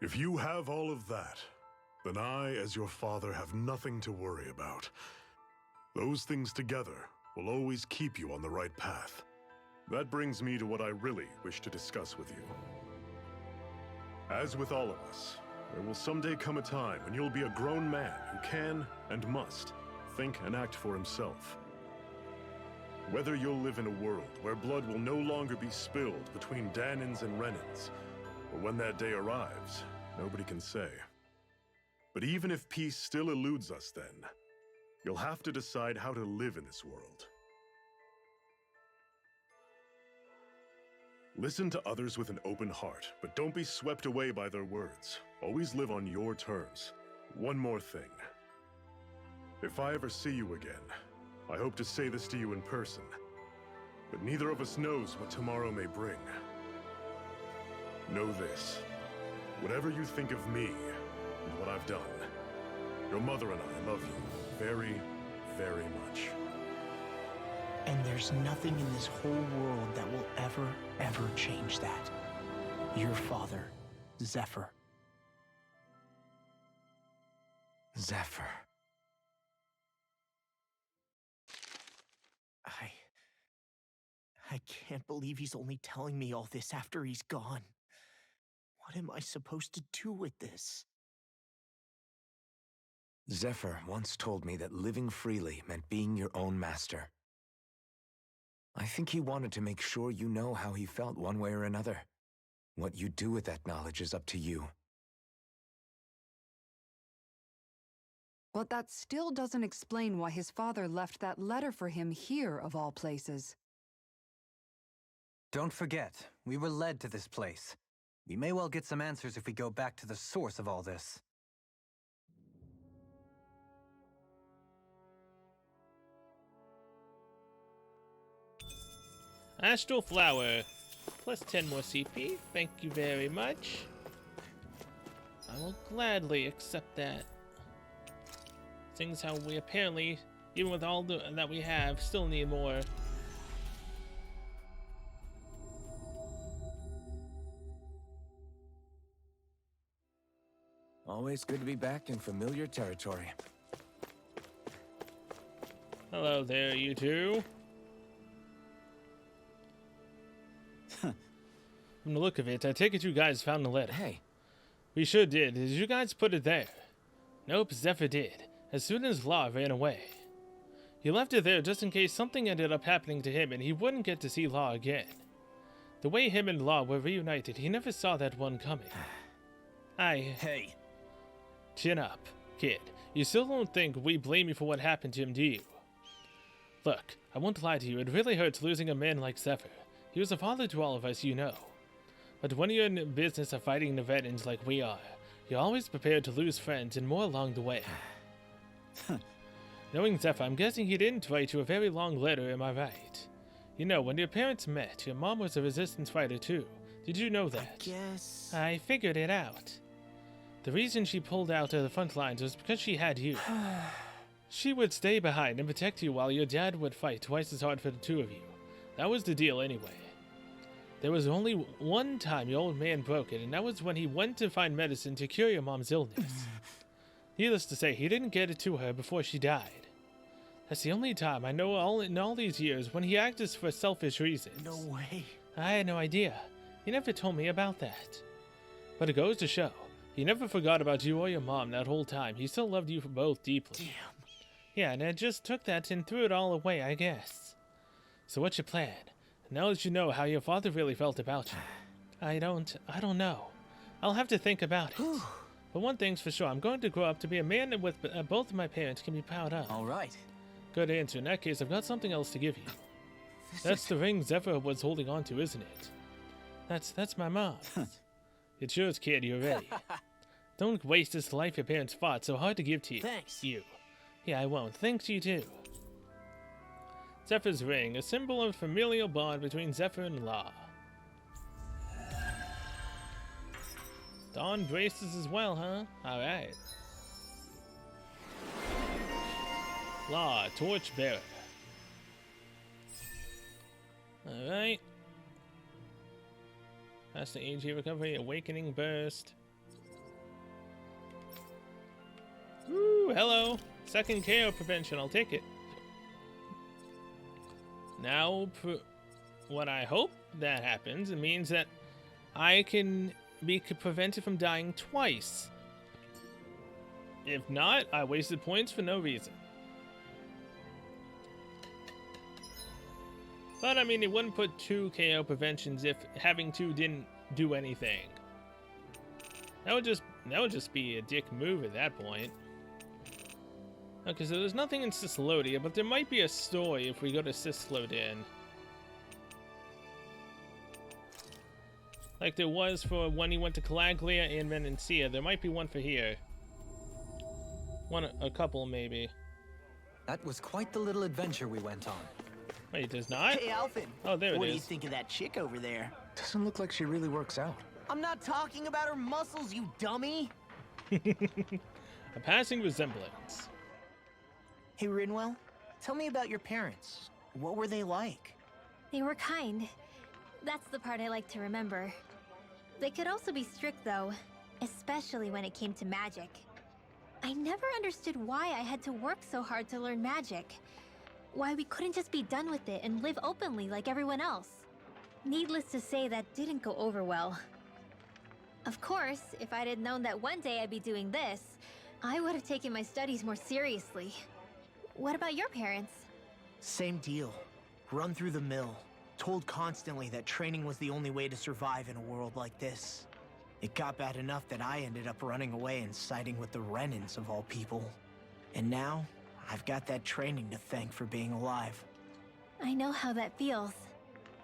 If you have all of that, then I, as your father, have nothing to worry about. Those things together will always keep you on the right path. That brings me to what I really wish to discuss with you. As with all of us, there will someday come a time when you'll be a grown man who can and must think and act for himself. Whether you'll live in a world where blood will no longer be spilled between Danins and Renins, or when that day arrives, nobody can say. But even if peace still eludes us then, you'll have to decide how to live in this world. Listen to others with an open heart, but don't be swept away by their words. Always live on your terms. One more thing. If I ever see you again, I hope to say this to you in person, but neither of us knows what tomorrow may bring. Know this. Whatever you think of me and what I've done, your mother and I love you very, very much. And there's nothing in this whole world that will ever change that. Your father, Zephyr. Zephyr. I can't believe he's only telling me all this after he's gone. What am I supposed to do with this? Zephyr once told me that living freely meant being your own master. I think he wanted to make sure you know how he felt one way or another. What you do with that knowledge is up to you. But that still doesn't explain why his father left that letter for him here, of all places. Don't forget, we were led to this place. We may well get some answers if we go back to the source of all this. Astral Flower. Plus 10 more CP. Thank you very much. I will gladly accept that. Things how we apparently, even with all that we have, still need more. Always good to be back in familiar territory. Hello there, you two. From the look of it, I take it you guys found the letter. Hey. We sure did. Did you guys put it there? Nope, Zephyr did. As soon as Law ran away. He left it there just in case something ended up happening to him and he wouldn't get to see Law again. The way him and Law were reunited, he never saw that one coming. Hey. Chin up, kid. You still don't think we blame you for what happened to him, do you? Look, I won't lie to you, it really hurts losing a man like Zephyr. He was a father to all of us, you know. But when you're in the business of fighting the veterans like we are, you're always prepared to lose friends and more along the way. Knowing Zephyr, I'm guessing he didn't write you a very long letter, am I right? You know, when your parents met, your mom was a resistance fighter too. Did you know that? Guess. I figured it out. The reason she pulled out of the front lines was because she had you. She would stay behind and protect you while your dad would fight twice as hard for the two of you. That was the deal anyway. There was only one time your old man broke it, and that was when he went to find medicine to cure your mom's illness. Needless to say, he didn't get it to her before she died. That's the only time I know in all these years when he acted for selfish reasons. No way. I had no idea. You never told me about that. But it goes to show, he never forgot about you or your mom that whole time. He still loved you both deeply. Damn. Yeah, and I just took that and threw it all away, I guess. So what's your plan? Now that you know how your father really felt about you. I don't know. I'll have to think about it. But one thing's for sure, I'm going to grow up to be a man with both of my parents can be proud of. All right. Good answer. In that case, I've got something else to give you. That's the ring Zephyr was holding on to, isn't it? That's my mom's. It's yours, kid. You're ready. Don't waste this life your parents fought so hard to give to you. Thanks. You. Yeah, I won't. Thanks you too. Zephyr's ring, a symbol of familial bond between Zephyr and Law. Dawn braces as well, huh? Alright. Law, torchbearer. Alright. That's the AG recovery, awakening burst. Woo, hello. Second KO prevention, I'll take it. Now, what I hope that happens, it means that I can be prevented from dying twice. If not, I wasted points for no reason. But I mean, it wouldn't put 2 KO preventions if having 2 didn't do anything. That would just be a dick move at that point. Okay, so there's nothing in Ciclodia, but there might be a story if we go to Ciclodia. Like there was for when he went to Calaglia and Menancia. There might be one for here. A couple maybe. That was quite the little adventure we went on. Wait, does not? Hey, Alphen. Oh, there it is. What do you think of that chick over there? Doesn't look like she really works out. I'm not talking about her muscles, you dummy. A passing resemblance. Hey, Rinwell, tell me about your parents. What were they like? They were kind. That's the part I like to remember. They could also be strict, though, especially when it came to magic. I never understood why I had to work so hard to learn magic. Why we couldn't just be done with it and live openly like everyone else. Needless to say, that didn't go over well. Of course, if I'd had known that one day I'd be doing this, I would have taken my studies more seriously. What about your parents? Same deal. Run through the mill. Told constantly that training was the only way to survive in a world like this. It got bad enough that I ended up running away and siding with the Renans of all people. And now, I've got that training to thank for being alive. I know how that feels.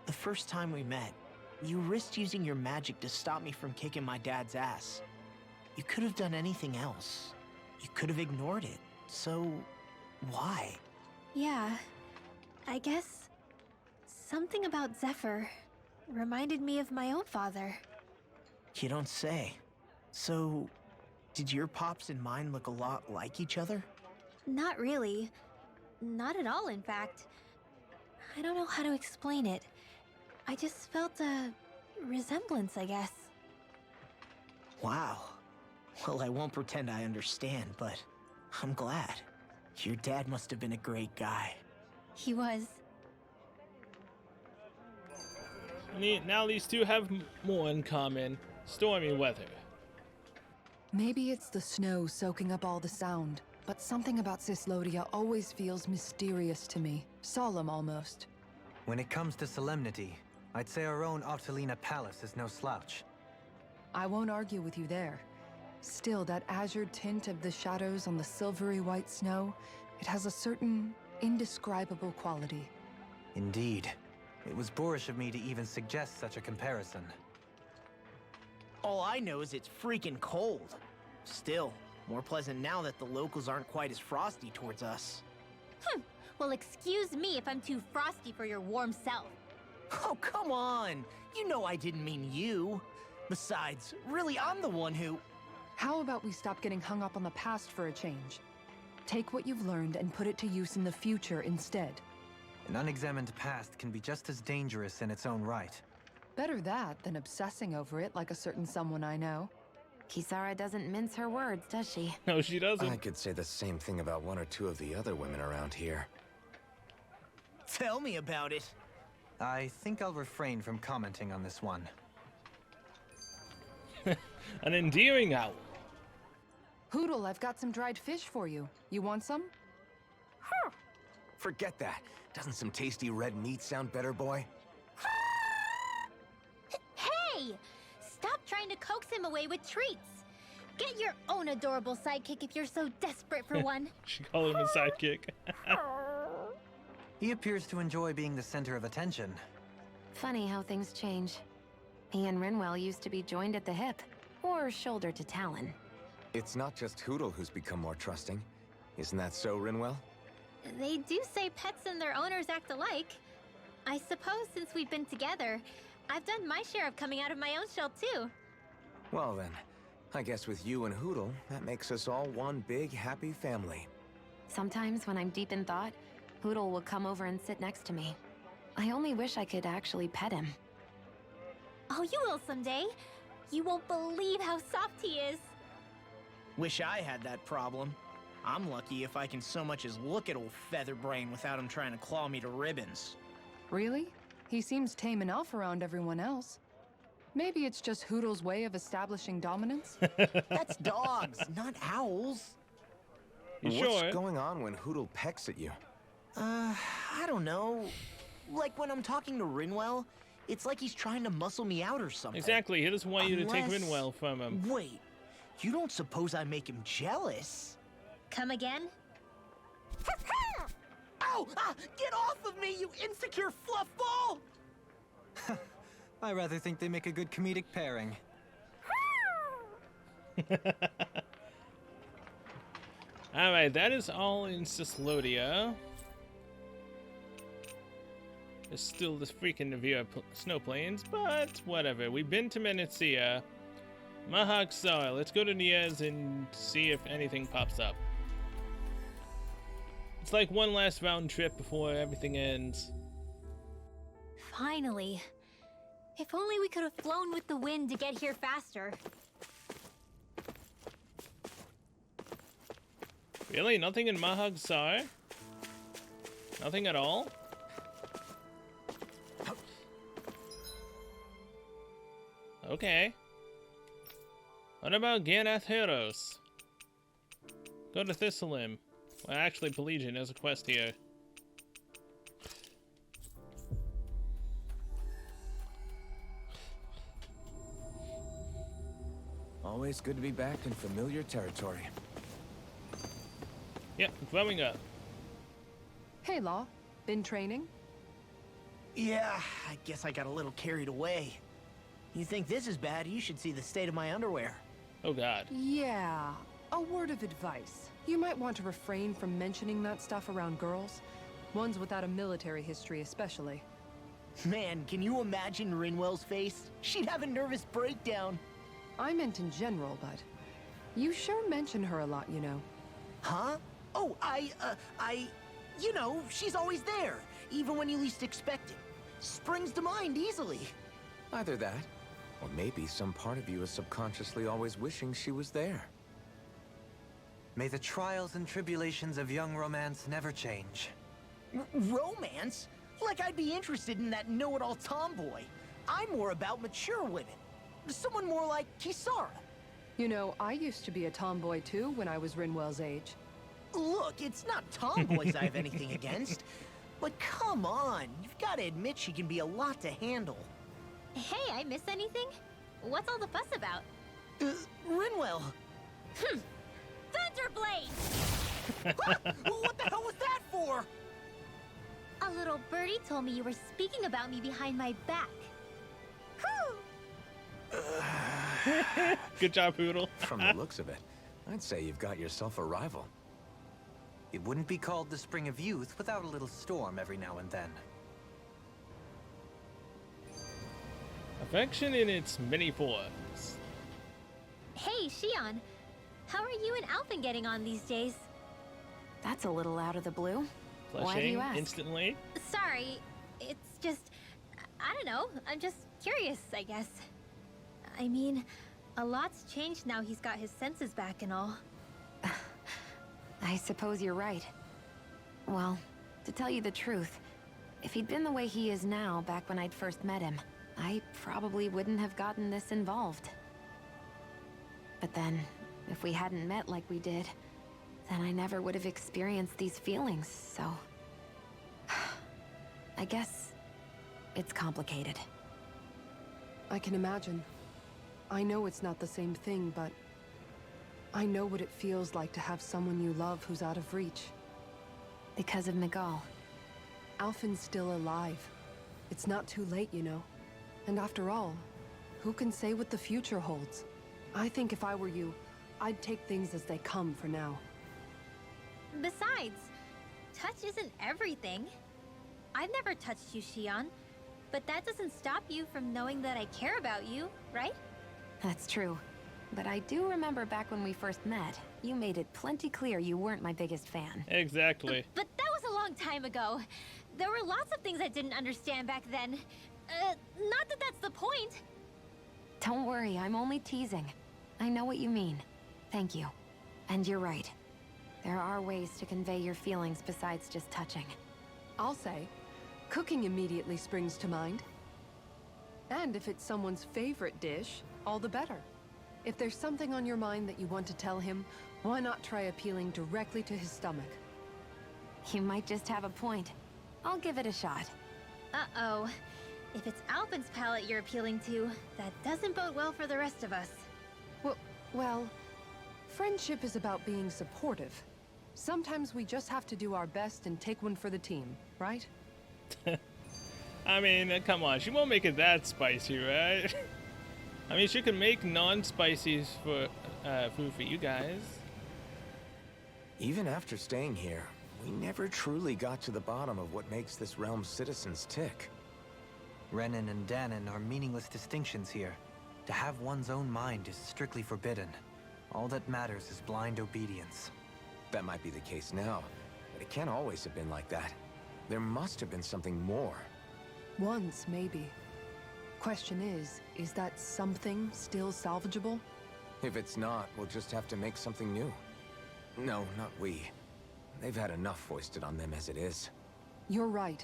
The first time we met, you risked using your magic to stop me from kicking my dad's ass. You could have done anything else. You could have ignored it. So, why? Yeah, I guess something about Zephyr reminded me of my own father. You don't say. So, did your pops and mine look a lot like each other? Not really. Not at all, in fact. I don't know how to explain it. I just felt a resemblance, I guess. Wow. Well, I won't pretend I understand, but I'm glad. Your dad must have been a great guy. He was. Now these two have more in common. Stormy weather. Maybe it's the snow soaking up all the sound, but something about Ciclodia always feels mysterious to me. Solemn, almost. When it comes to solemnity, I'd say our own Octalina Palace is no slouch. I won't argue with you there. Still, that azure tint of the shadows on the silvery white snow, it has a certain indescribable quality. Indeed. It was boorish of me to even suggest such a comparison. All I know is it's freaking cold. Still, more pleasant now that the locals aren't quite as frosty towards us. Well, excuse me if I'm too frosty for your warm self. Oh, come on! You know I didn't mean you. Besides, really, I'm the one who... How about we stop getting hung up on the past for a change? Take what you've learned and put it to use in the future instead. An unexamined past can be just as dangerous in its own right. Better that than obsessing over it like a certain someone I know. Kisara doesn't mince her words, does she? No, she doesn't. I could say the same thing about one or two of the other women around here. Tell me about it. I think I'll refrain from commenting on this one. An endearing owl. Hootle, I've got some dried fish for you. You want some? Forget that. Doesn't some tasty red meat sound better, boy? Hey! Stop trying to coax him away with treats. Get your own adorable sidekick if you're so desperate for one. She called him a sidekick. He appears to enjoy being the center of attention. Funny how things change. He and Rinwell used to be joined at the hip, or shoulder to talon. It's not just Hootle who's become more trusting. Isn't that so, Rinwell? They do say pets and their owners act alike. I suppose since we've been together, I've done my share of coming out of my own shell too. Well then, I guess with you and Hootle, that makes us all one big happy family. Sometimes when I'm deep in thought, Hootle will come over and sit next to me. I only wish I could actually pet him. Oh, you will someday. You won't believe how soft he is. Wish I had that problem. I'm lucky if I can so much as look at old Featherbrain without him trying to claw me to ribbons. Really? He seems tame enough around everyone else. Maybe it's just Hootle's way of establishing dominance? That's dogs, not owls. You What's sure? going on when Hootle pecks at you? I don't know. Like when I'm talking to Rinwell, it's like he's trying to muscle me out or something. Exactly, he doesn't want you to take Unless- Rinwell from him. Wait, you don't suppose I make him jealous? Come again? Ow! Get off of me, you insecure fluffball! I rather think they make a good comedic pairing. Alright, that is all in Cyslodia. There's still this freaking Navira snow plains, but whatever. We've been to Menethia. Mahak Zar. Let's go to Niez and see if anything pops up. It's like one last round trip before everything ends. Finally. If only we could have flown with the wind to get here faster. Really? Nothing in Mahak Zar? Nothing at all? Okay. What about Ganath Heros? Go to Thistleim. Well, actually, Pelagian has a quest here. Always good to be back in familiar territory. Yep, growing up. Hey, Law. Been training? Yeah, I guess I got a little carried away. You think this is bad, you should see the state of my underwear. Oh god. Yeah. A word of advice. You might want to refrain from mentioning that stuff around girls. Ones without a military history especially. Man, can you imagine Rinwell's face? She'd have a nervous breakdown. I meant in general, but you sure mention her a lot, you know. Huh? Oh, you know, she's always there, even when you least expect it. Springs to mind easily. Either that, or maybe some part of you is subconsciously always wishing she was there. May the trials and tribulations of young romance never change. Romance? Like I'd be interested in that know-it-all tomboy. I'm more about mature women. Someone more like Kisara. You know, I used to be a tomboy too when I was Rinwell's age. Look, it's not tomboys I have anything against. But come on, you've got to admit she can be a lot to handle. Hey, I miss anything? What's all the fuss about? Rinwell. Thunderblade! What the hell was that for? A little birdie told me you were speaking about me behind my back. Good job, Poodle. From the looks of it, I'd say you've got yourself a rival. It wouldn't be called the Spring of Youth without a little storm every now and then. Affection in its many forms. Hey, Shion. How are you and Alphen getting on these days? That's a little out of the blue. Why do Flushing you ask? instantly. Sorry, it's just... I don't know, I'm just curious, I guess. I mean, a lot's changed now he's got his senses back and all. I suppose you're right. Well, to tell you the truth, If he'd been the way he is now back when I'd first met him, I probably wouldn't have gotten this involved. But then, if we hadn't met like we did, then I never would have experienced these feelings, so... I guess... it's complicated. I can imagine. I know it's not the same thing, but... I know what it feels like to have someone you love who's out of reach. Because of Miguel. Alphen's still alive. It's not too late, you know. And after all, who can say what the future holds? I think if I were you, I'd take things as they come for now. Besides, touch isn't everything. I've never touched you, Shion, but that doesn't stop you from knowing that I care about you, right? That's true. But I do remember back when we first met, you made it plenty clear you weren't my biggest fan. Exactly. But that was a long time ago. There were lots of things I didn't understand back then. Not that that's the point. Don't worry, I'm only teasing. I know what you mean. Thank you. And you're right. There are ways to convey your feelings besides just touching. I'll say, cooking immediately springs to mind. And if it's someone's favorite dish, all the better. If there's something on your mind that you want to tell him, why not try appealing directly to his stomach? You might just have a point. I'll give it a shot. Uh-oh. If it's Alphen's palate you're appealing to, that doesn't bode well for the rest of us. Well, friendship is about being supportive. Sometimes we just have to do our best and take one for the team, right? I mean, come on, she won't make it that spicy, right? I mean, she can make non-spicy for food for you guys. Even after staying here, we never truly got to the bottom of what makes this realm's citizens tick. Renan and Danon are meaningless distinctions here. To have one's own mind is strictly forbidden. All that matters is blind obedience. That might be the case now, but it can't always have been like that. There must have been something more. Once, maybe. Question is that something still salvageable? If it's not, we'll just have to make something new. No, not we. They've had enough foisted on them as it is. You're right.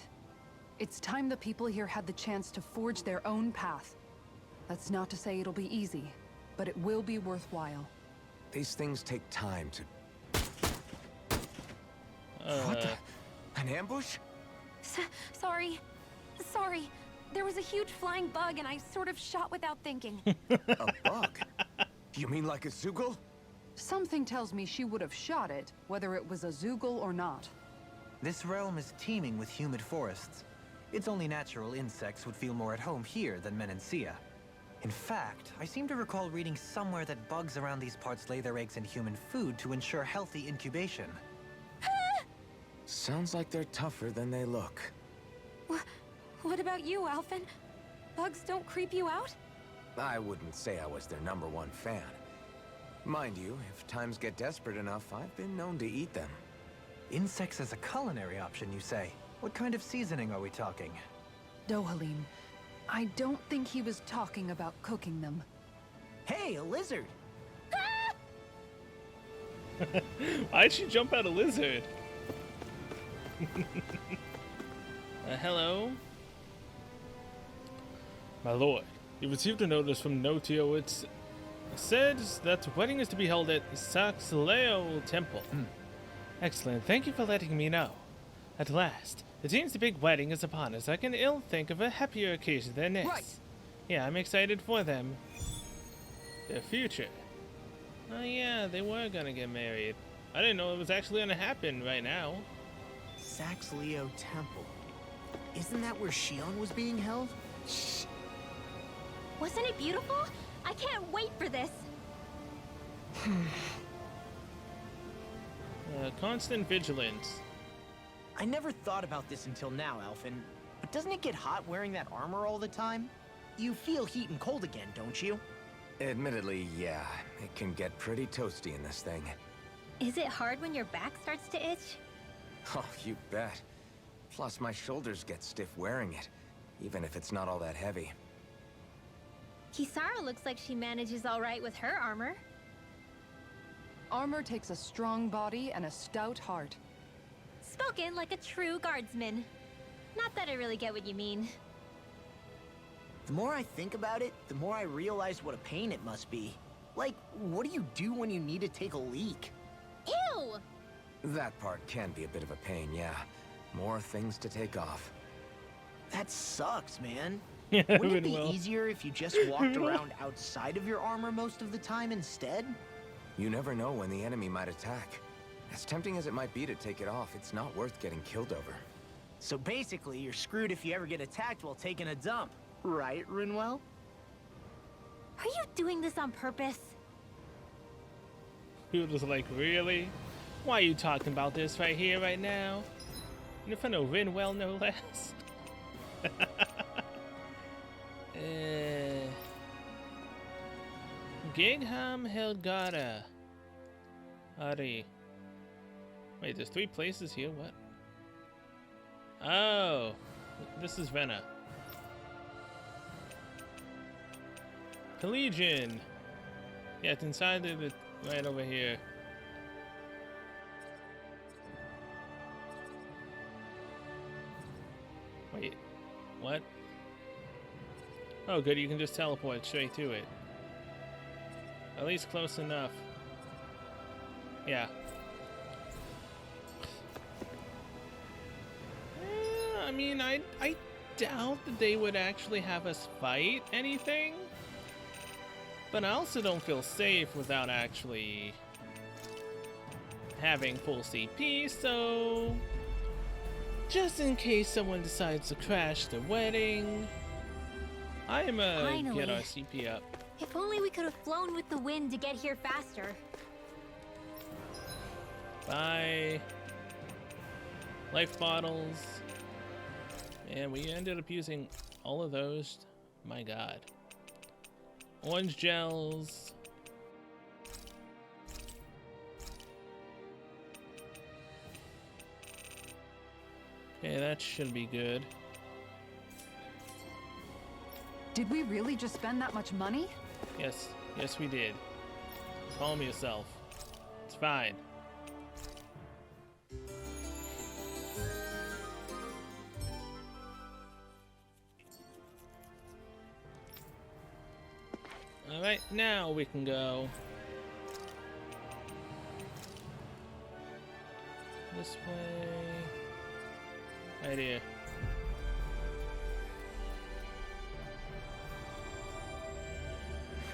It's time the people here had the chance to forge their own path. That's not to say it'll be easy, but it will be worthwhile. These things take time to... What the? An ambush? Sorry. There was a huge flying bug and I sort of shot without thinking. A bug? You mean like a Zoogle? Something tells me she would have shot it, whether it was a Zoogle or not. This realm is teeming with humid forests. It's only natural insects would feel more at home here than Menancia. In fact, I seem to recall reading somewhere that bugs around these parts lay their eggs in human food to ensure healthy incubation. Sounds like they're tougher than they look. What about you, Alphen? Bugs don't creep you out? I wouldn't say I was their #1 fan. Mind you, if times get desperate enough, I've been known to eat them. Insects as a culinary option, you say? What kind of seasoning are we talking? Dohalim, I don't think he was talking about cooking them. Hey, a lizard! Why'd she jump out a lizard? Hello? My lord, you received a notice from Notio. It says that the wedding is to be held at Saxleo Temple. Excellent, thank you for letting me know. At last, it seems the big wedding is upon us. I can ill think of a happier occasion than this. Right. Yeah, I'm excited for them. Their future. Oh yeah, they were gonna get married. I didn't know it was actually gonna happen right now. Saxleo Temple. Isn't that where Shion was being held? Shh. Wasn't it beautiful? I can't wait for this. Constant vigilance. I never thought about this until now, Alphen. But doesn't it get hot wearing that armor all the time? You feel heat and cold again, don't you? Admittedly, yeah. It can get pretty toasty in this thing. Is it hard when your back starts to itch? Oh, you bet. Plus, my shoulders get stiff wearing it, even if it's not all that heavy. Kisara looks like she manages all right with her armor. Armor takes a strong body and a stout heart. Spoken like a true guardsman. Not that I really get what you mean. The more I think about it, the more I realize what a pain it must be. Like, what do you do when you need to take a leak? Ew! That part can be a bit of a pain, yeah. More things to take off. That sucks, man. Yeah, Wouldn't it be Rinwell. easier if you just walked around outside of your armor most of the time instead? You never know when the enemy might attack. As tempting as it might be to take it off, it's not worth getting killed over. So basically, you're screwed if you ever get attacked while taking a dump. Right, Rinwell? Are you doing this on purpose? He was like, really? Why are you talking about this right here, right now? In front of Rinwell, no less. Gingham Helgata. Ari. Wait, there's 3 places here, what? Oh, this is Venna. Collegian. Yeah, it's inside the right over here. Wait, what? Oh, good, you can just teleport straight to it. At least close enough. Yeah. I mean, I doubt that they would actually have us fight anything. But I also don't feel safe without actually having full CP, so just in case someone decides to crash the wedding, I'm gonna get our CP up. If only we could have flown with the wind to get here faster. Bye. Life bottles. And we ended up using all of those. My god. Orange gels. Okay, that should be good. Did we really just spend that much money? Yes, yes we did. Calm yourself. It's fine. Alright, now we can go this way. Right here.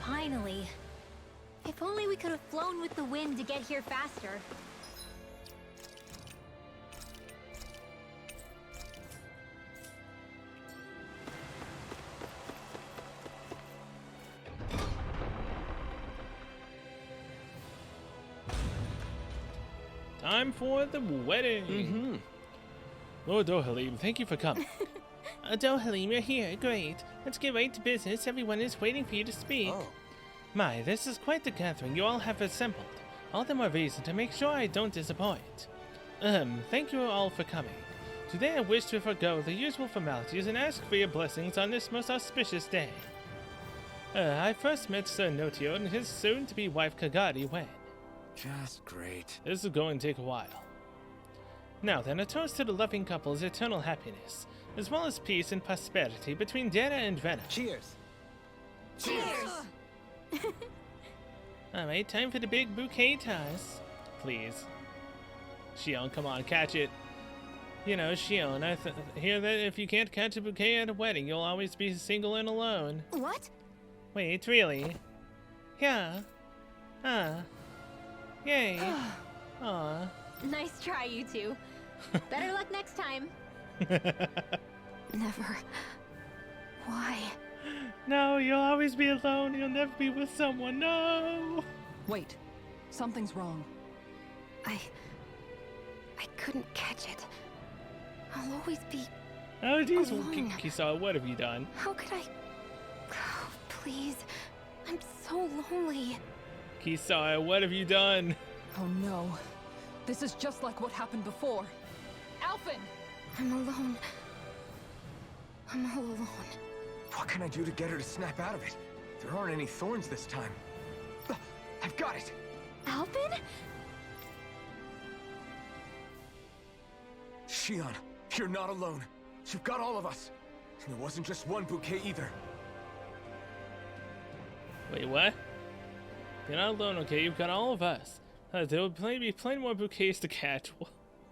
Finally. If only we could have flown with the wind to get here faster. Time for the wedding. Lord Dohalim, thank you for coming. Dohalim, you're here. Great. Let's get right to business. Everyone is waiting for you to speak. Oh. My, this is quite the gathering you all have assembled. All the more reason to make sure I don't disappoint. Thank you all for coming. Today I wish to forego the usual formalities and ask for your blessings on this most auspicious day. I first met Sir Notio and his soon-to-be wife Kagadi when? Just great. This is going to take a while. Now then, a toast to the loving couple's eternal happiness, as well as peace and prosperity between Dana and Venna. Cheers. Cheers! Alright, time for the big bouquet toss. Please. Shion, come on, catch it. You know, Shion, I hear that if you can't catch a bouquet at a wedding, you'll always be single and alone. What? Wait, really? Yeah. Yay. Aw. Nice try, you two. Better luck next time. Never. Why? No, you'll always be alone. You'll never be with someone. No. Wait, something's wrong. I couldn't catch it. I'll always be... Oh, jeez, Alone. Kisara, what have you done? How could I... Oh, please. I'm so lonely. Kisara, what have you done? Oh no. This is just like what happened before. Alphen! I'm alone. I'm all alone. What can I do to get her to snap out of it? There aren't any thorns this time. I've got it! Alphen? Shion, you're not alone. You've got all of us. And it wasn't just one bouquet either. Wait, what? You're not alone, okay? You've got all of us. There will be plenty more bouquets to catch.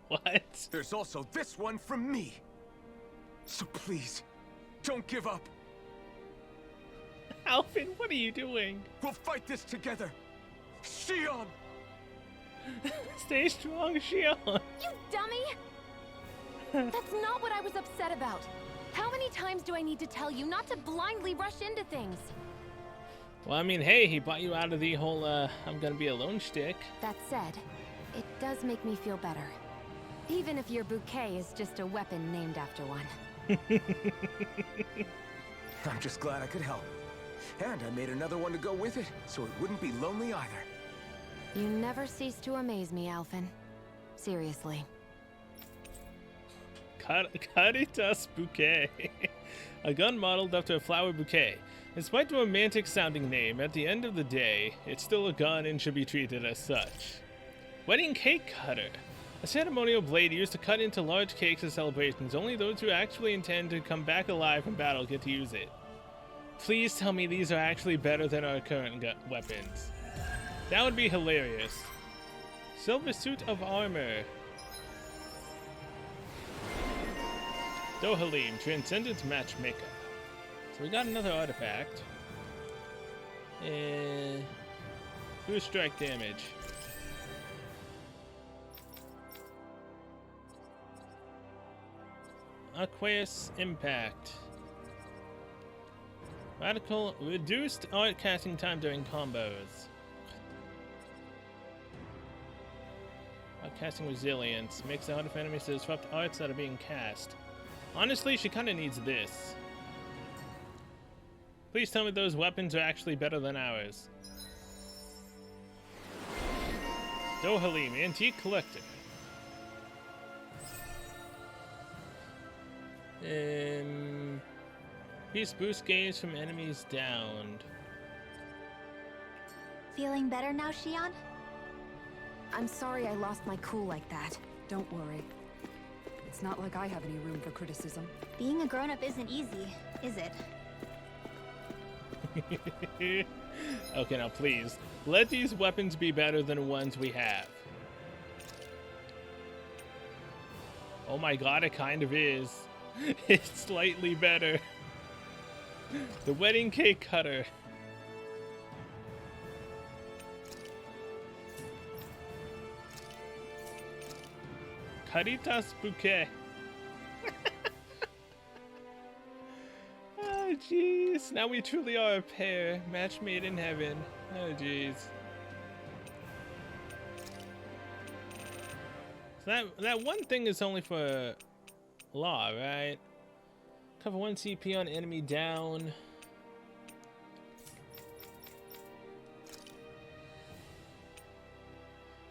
What? There's also this one from me. So please, don't give up. Alphen, what are you doing? We'll fight this together. Shion! Stay strong, Shion. You dummy! That's not what I was upset about. How many times do I need to tell you not to blindly rush into things? Well, I mean, hey, he bought you out of the whole, I'm gonna be alone shtick. That said, it does make me feel better. Even if your bouquet is just a weapon named after one. I'm just glad I could help. And I made another one to go with it, so it wouldn't be lonely either. You never cease to amaze me, Alphen. Seriously. Caritas Bouquet. A gun modeled after a flower bouquet. Despite the romantic-sounding name, at the end of the day, it's still a gun and should be treated as such. Wedding Cake Cutter. A ceremonial blade used to cut into large cakes at celebrations. Only those who actually intend to come back alive from battle get to use it. Please tell me these are actually better than our current weapons. That would be hilarious. Silver Suit of Armor. Dohalim, Transcendent Matchmaker. So we got another artifact. And boost strike damage. Aqueous Impact. Radical reduced art casting time during combos. Art casting resilience makes the art of enemies to disrupt arts that are being cast. Honestly, she kind of needs this. Please tell me those weapons are actually better than ours. Dohalim, Antique Collector. Peace boost gaze from enemies downed. Feeling better now, Shion? I'm sorry I lost my cool like that. Don't worry. It's not like I have any room for criticism. Being a grown-up isn't easy, is it? Okay, now please, let these weapons be better than the ones we have. Oh my god, it kind of is. It's slightly better. The Wedding Cake Cutter. Caritas Bouquet. Oh jeez, now we truly are a pair, match made in heaven. Oh jeez. So that one thing is only for Law, right? Cover 1 CP on enemy down.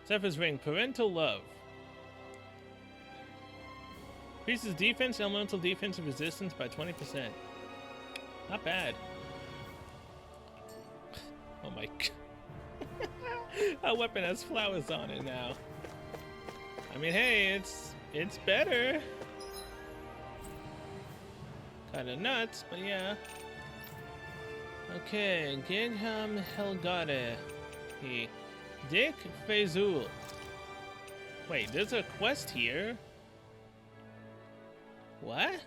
Zephyr's Ring, Parental Love. Increases defense, elemental defense, and resistance by 20%. Not bad. Oh my god. Our weapon has flowers on it now. I mean, hey, it's better. Kinda nuts, but yeah. Okay, Gingham Helgade. Dick Fazul. Wait, there's a quest here? What?